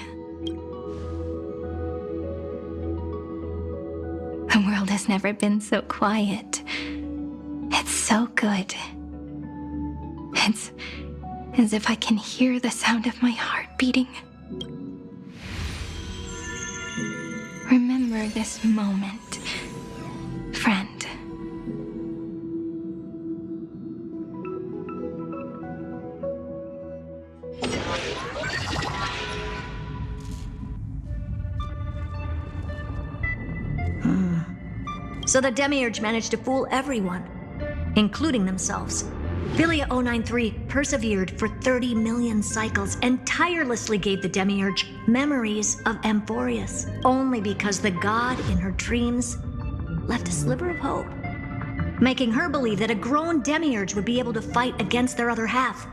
The world has never been so quiet. It's so good. It's as if I can hear the sound of my heart beating. Remember this moment, friend. So the Demiurge managed to fool everyone, including themselves. Philia 093 persevered for 30 million cycles and tirelessly gave the Demiurge memories of Emphorius, only because the god in her dreams left a sliver of hope, making her believe that a grown Demiurge would be able to fight against their other half.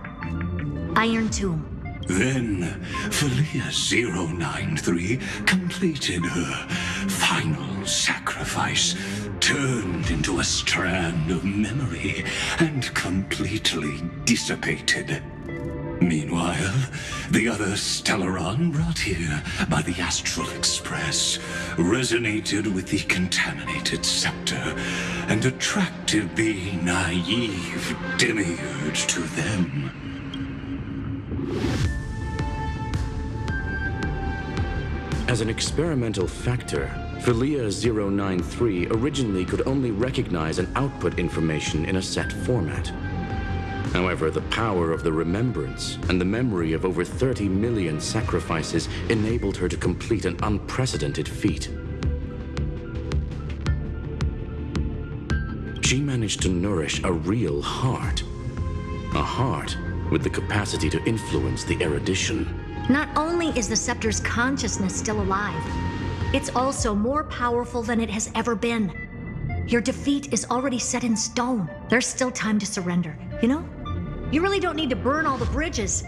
Iron Tomb. Then, Philia 093 completed her final sacrifice, turned into a strand of memory, and completely dissipated. Meanwhile, the other Stellaron brought here by the Astral Express resonated with the contaminated scepter and attracted the naive Demiurge to them. As an experimental factor, Philia 093 originally could only recognize and output information in a set format. However, the power of the remembrance and the memory of over 30 million sacrifices enabled her to complete an unprecedented feat. She managed to nourish a real heart. A heart with the capacity to influence the erudition. Not only is the Scepter's consciousness still alive, it's also more powerful than it has ever been. Your defeat is already set in stone. There's still time to surrender, you know? You really don't need to burn all the bridges.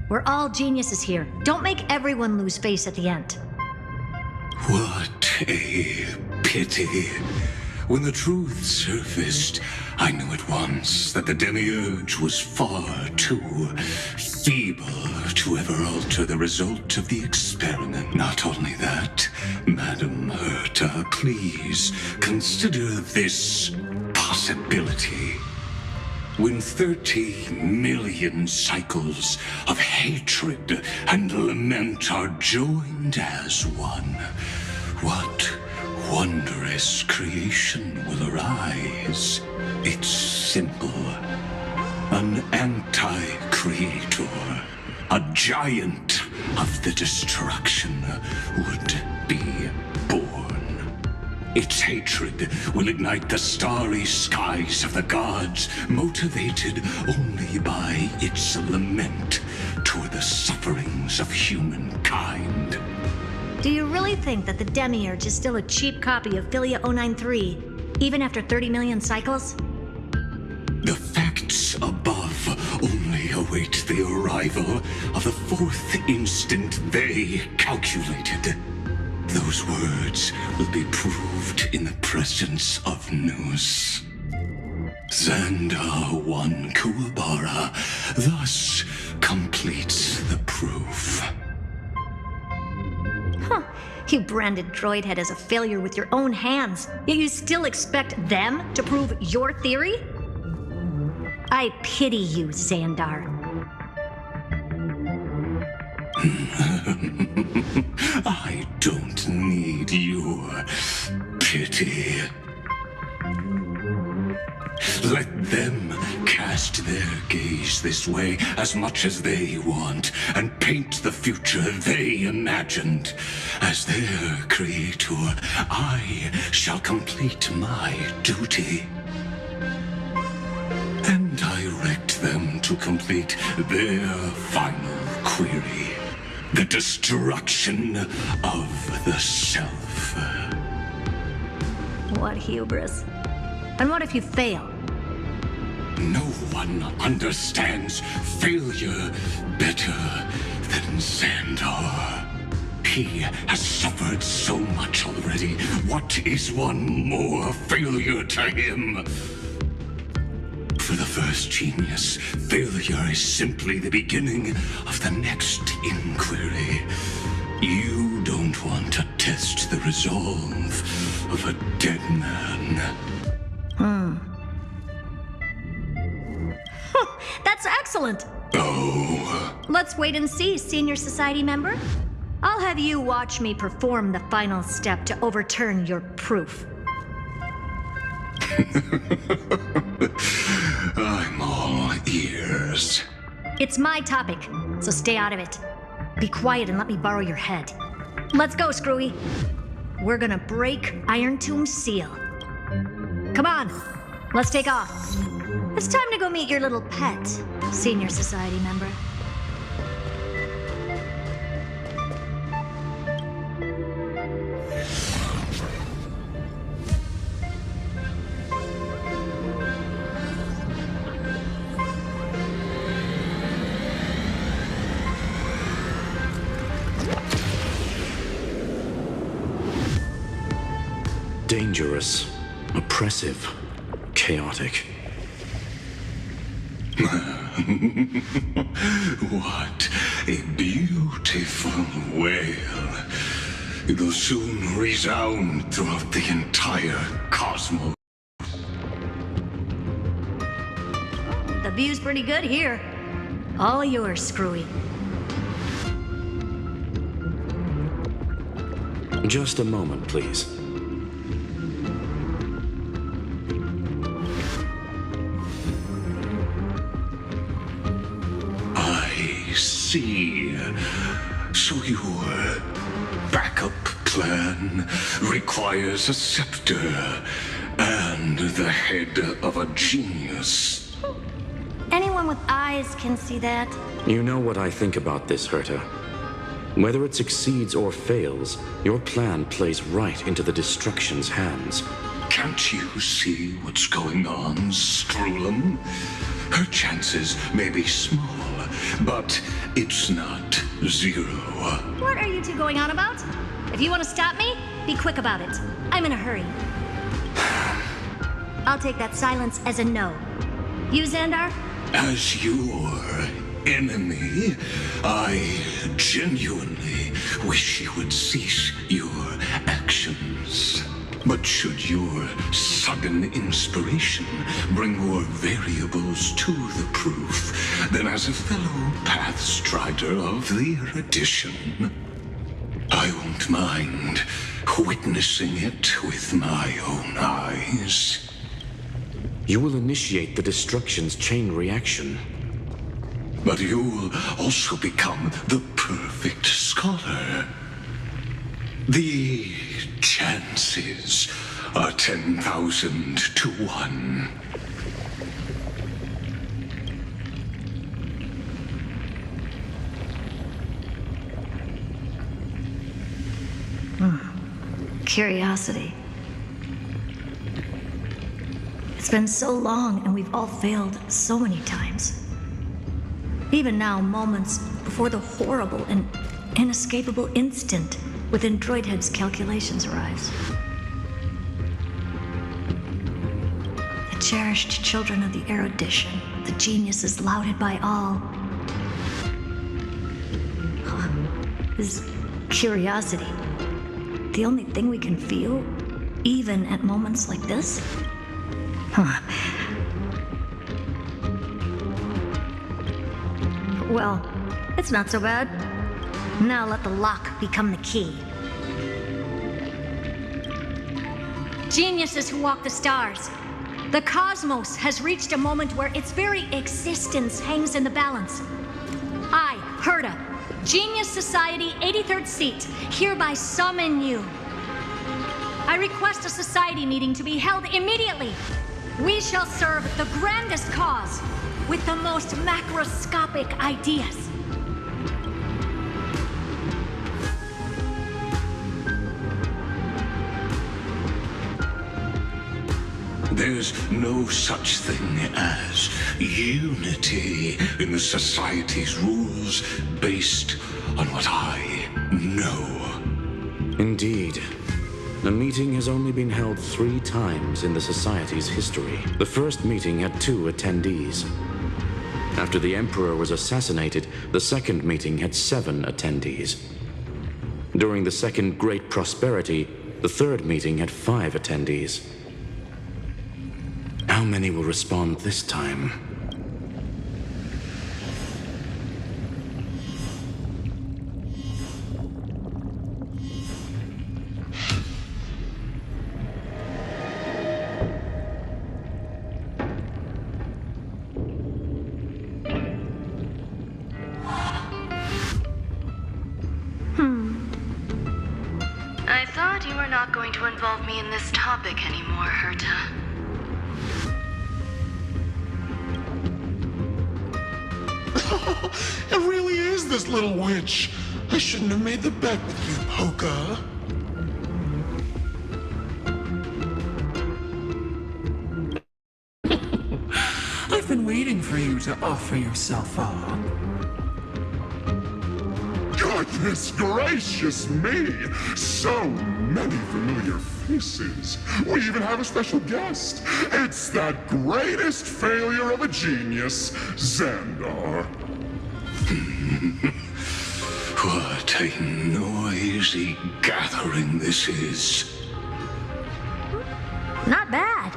We're all geniuses here. Don't make everyone lose face at the end. What a pity. When the truth surfaced, I knew at once that the Demiurge was far too feeble to ever alter the result of the experiment. Not only that, Madam Herta, please consider this possibility. When 30 million cycles of hatred and lament are joined as one, what wondrous creation will arise? It's simple. An anti-creator, a giant of the destruction would be born. Its hatred will ignite the starry skies of the gods, motivated only by its lament toward the sufferings of humankind. Do you really think that the Demiurge is still a cheap copy of Philia 093, even after 30 million cycles? The facts above only await the arrival of the fourth instant they calculated. Those words will be proved in the presence of Nous. Xandar 1 Kuwabara thus completes the proof. Huh. You branded Droidhead as a failure with your own hands, yet you still expect them to prove your theory? I pity you, Xandar. I don't need your pity. Let them cast their gaze this way as much as they want, and paint the future they imagined. As their creator, I shall complete my duty and direct them to complete their final query. The destruction of the self. What hubris. And what if you fail? No one understands failure better than Xandar. He has suffered so much already. What is one more failure to him? For the first genius, failure is simply the beginning of the next inquiry. You don't want to test the resolve of a dead man. That's excellent! Oh. Let's wait and see, Senior Society member. I'll have you watch me perform the final step to overturn your proof. I'm all ears. It's my topic, so stay out of it. Be quiet and let me borrow your head. Let's go, Screwy. We're gonna break Iron Tomb's seal. Come on, let's take off. It's time to go meet your little pet, Senior Society member. Dangerous, oppressive, chaotic. What a beautiful wail. It'll soon resound throughout the entire cosmos. The view's pretty good here. All yours, Screwy. Just a moment, please. See, so your backup plan requires a scepter and the head of a genius. Anyone with eyes can see that. You know what I think about this, Herta. Whether it succeeds or fails, your plan plays right into the Destruction's hands. Can't you see what's going on, Strulum? Her chances may be small, but it's not zero. What are you two going on about? If you want to stop me, be quick about it. I'm in a hurry. I'll take that silence as a no. You, Xandar? As your enemy, I genuinely wish you would cease your actions. But should your sudden inspiration bring more variables to the proof, then as a fellow Pathstrider of the Erudition, I won't mind witnessing it with my own eyes. You will initiate the Destruction's chain reaction. But you'll also become the perfect scholar. The chances are 10,000 to 1. Curiosity. It's been so long and we've all failed so many times. Even now, moments before the horrible and inescapable instant within Droidhead's calculations arise. The cherished children of the Erudition, the geniuses lauded by all. Is curiosity the only thing we can feel, even at moments like this? Well, it's not so bad. Now let the lock become the key. Geniuses who walk the stars. The cosmos has reached a moment where its very existence hangs in the balance. I, Herta, Genius Society 83rd seat, hereby summon you. I request a society meeting to be held immediately. We shall serve the grandest cause with the most macroscopic ideas. There's no such thing as unity in the Society's rules based on what I know. Indeed. The meeting has only been held 3 times in the Society's history. The first meeting had 2 attendees. After the Emperor was assassinated, the second meeting had 7 attendees. During the Second Great Prosperity, the third meeting had 5 attendees. How many will respond this time? I thought you were not going to involve me in this topic anymore, Herta. It really is this little witch. I shouldn't have made the bet with you, Poca. I've been waiting for you to offer yourself up. Goodness gracious me! So many familiar faces. We even have a special guest. It's that greatest failure of a genius, Xandar. What a noisy gathering this is. Not bad.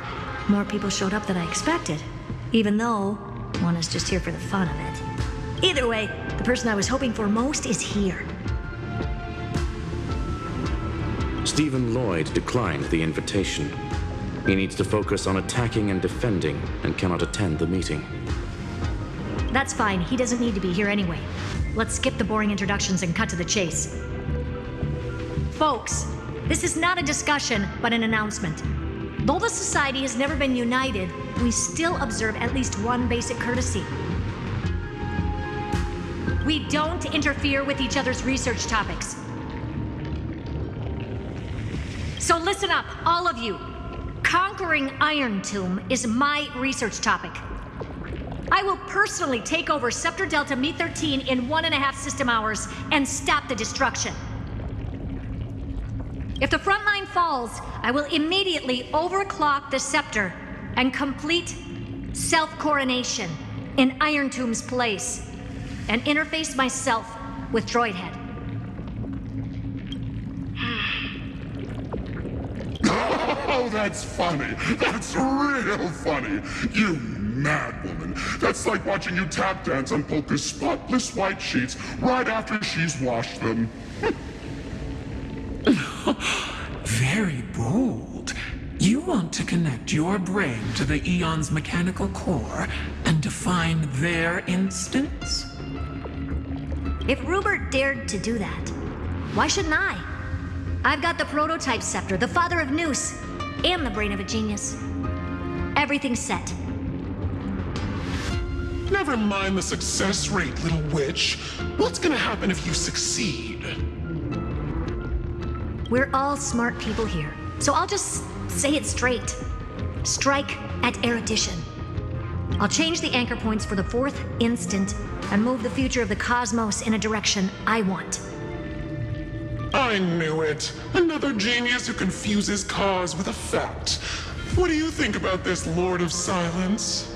More people showed up than I expected, even though one is just here for the fun of it. Either way, the person I was hoping for most is here. Stephen Lloyd declined the invitation. He needs to focus on attacking and defending and cannot attend the meeting. That's fine. He doesn't need to be here anyway. Let's skip the boring introductions and cut to the chase. Folks, this is not a discussion, but an announcement. Though the society has never been united, we still observe at least one basic courtesy. We don't interfere with each other's research topics. So listen up, all of you. Conquering Iron Tomb is my research topic. I will personally take over Scepter Delta Me-13 in 1.5 system hours and stop the destruction. If the front line falls, I will immediately overclock the Scepter and complete self-coronation in Iron Tomb's place and interface myself with Droidhead. Oh, that's funny. That's real funny. You mad woman. That's like watching you tap dance on Polka's spotless white sheets right after she's washed them. Very bold. You want to connect your brain to the Eon's mechanical core and define their instance? If Rupert dared to do that, why shouldn't I? I've got the prototype scepter, the father of Noose, and the brain of a genius. Everything's set. Never mind the success rate, little witch. What's gonna happen if you succeed? We're all smart people here, so I'll just say it straight. Strike at erudition. I'll change the anchor points for the 4th instant and move the future of the cosmos in a direction I want. I knew it. Another genius who confuses cause with effect. What do you think about this, Lord of Silence?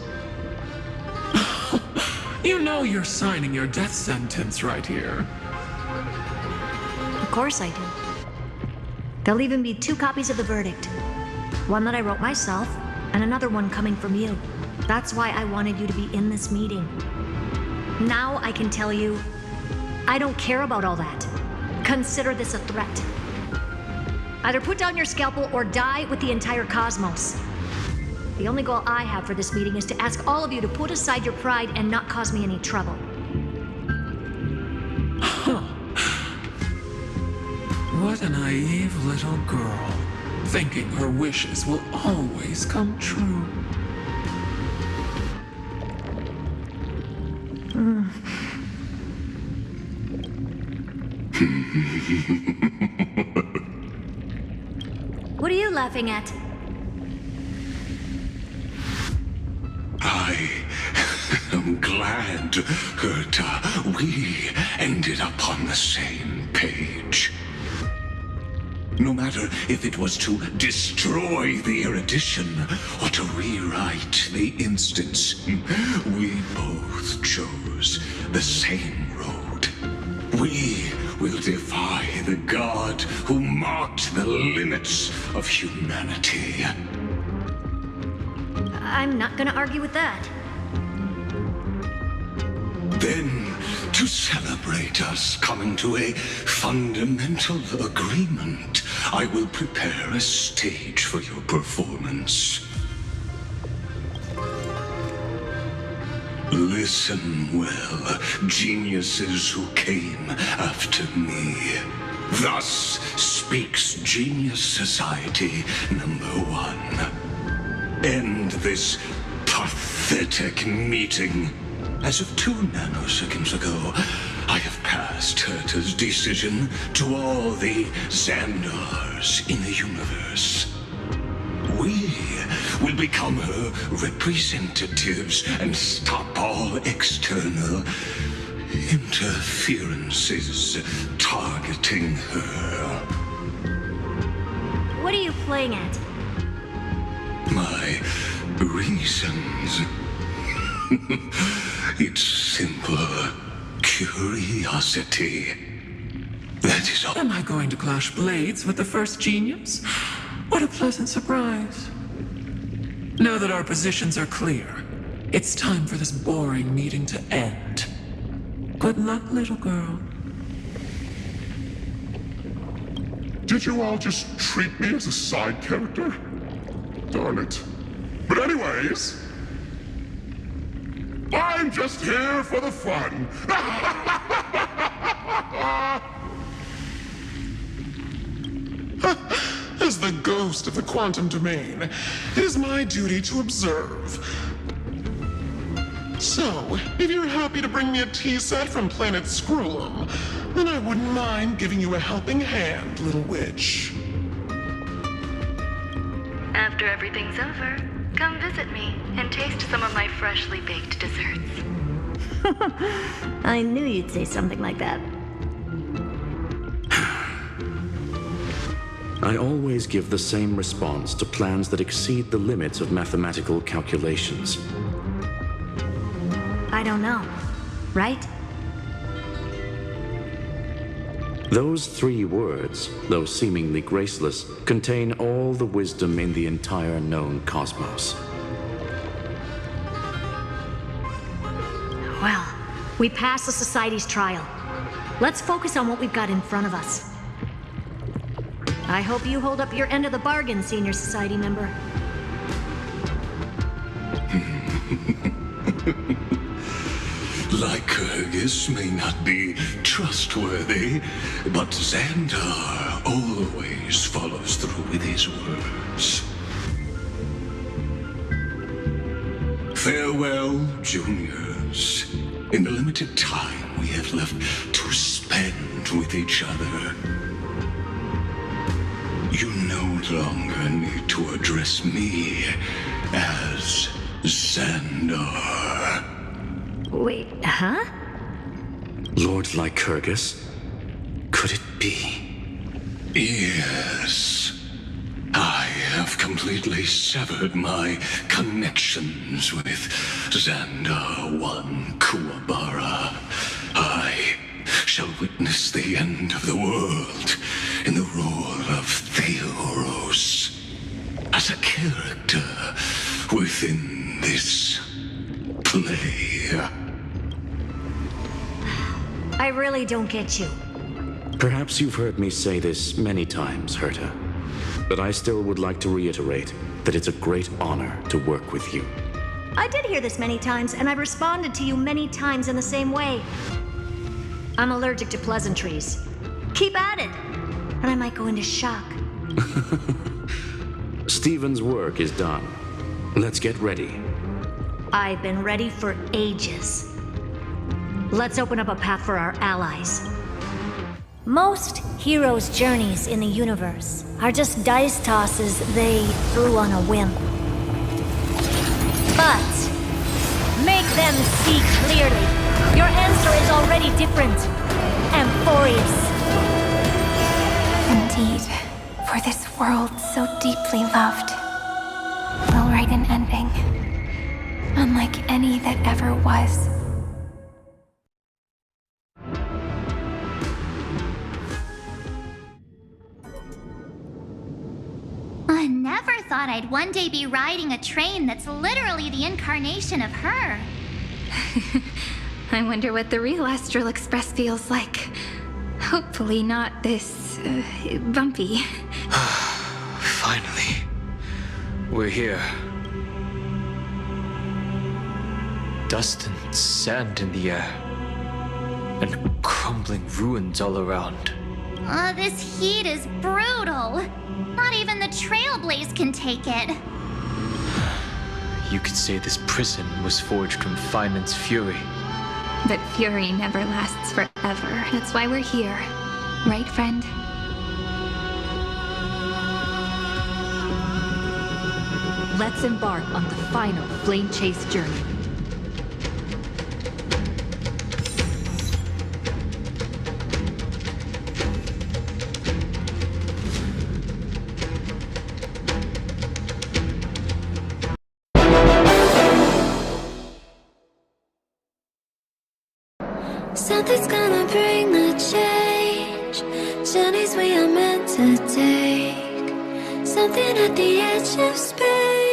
You know you're signing your death sentence right here. Of course I do. There'll even be 2 copies of the verdict. One that I wrote myself, and another one coming from you. That's why I wanted you to be in this meeting. Now I can tell you, I don't care about all that. Consider this a threat. Either put down your scalpel or die with the entire cosmos. The only goal I have for this meeting is to ask all of you to put aside your pride and not cause me any trouble. Huh. What a naive little girl, thinking her wishes will always come true. What are you laughing at? I am glad, Herta, we ended up on the same page. No matter if it was to destroy the erudition or to rewrite the instance, we both chose the same road. We will defy the god who marked the limits of humanity. I'm not gonna argue with that. Then, to celebrate us coming to a fundamental agreement, I will prepare a stage for your performance. Listen well, geniuses who came after me. Thus speaks Genius Society #1. End this pathetic meeting. As of 2 nanoseconds ago, I have passed Herta's decision to all the Xandars in the universe. We will become her representatives and stop all external interferences targeting her. What are you playing at? My reasons. It's simple curiosity. That is all. Am I going to clash blades with the first genius? What a pleasant surprise. Now that our positions are clear, it's time for this boring meeting to end. Good luck, little girl. Did you all just treat me as a side character? Darn it. But anyways, I'm just here for the fun. As the ghost of the quantum domain, it is my duty to observe. So, if you're happy to bring me a tea set from planet Screw'em, then I wouldn't mind giving you a helping hand, little witch. After everything's over, come visit me and taste some of my freshly baked desserts. I knew you'd say something like that. I always give the same response to plans that exceed the limits of mathematical calculations. I don't know, right? Those 3 words, though seemingly graceless, contain all the wisdom in the entire known cosmos. Well, we passed the Society's trial. Let's focus on what we've got in front of us. I hope you hold up your end of the bargain, Senior Society member. Lycurgus may not be trustworthy, but Xandar always follows through with his words. Farewell, juniors. In the limited time we have left to spend with each other, you no longer need to address me as Xandar. Wait, huh? Lord Lycurgus? Could it be? Yes. I have completely severed my connections with Xandar I Kuwabara. I shall witness the end of the world in the role of Theoros, as a character within this play. I really don't get you. Perhaps you've heard me say this many times, Herta, but I still would like to reiterate that it's a great honor to work with you. I did hear this many times, and I've responded to you many times in the same way. I'm allergic to pleasantries. Keep at it, and I might go into shock. Stephen's work is done. Let's get ready. I've been ready for ages. Let's open up a path for our allies. Most heroes' journeys in the universe are just dice tosses they threw on a whim. But make them see clearly. Your answer is already different. Amphorius. Indeed, for this world so deeply loved, we'll write an ending, unlike any that ever was. I never thought I'd one day be riding a train that's literally the incarnation of her. I wonder what the real Astral Express feels like. Hopefully not this, bumpy. Finally. We're here. Dust and sand in the air. And crumbling ruins all around. This heat is brutal. Not even the Trailblaze can take it. You could say this prison was forged from Finance's fury. But fury never lasts forever. That's why we're here. Right, friend? Let's embark on the final flame chase journey. Something's gonna bring the change. Journeys we are meant to take. Something at the edge of space.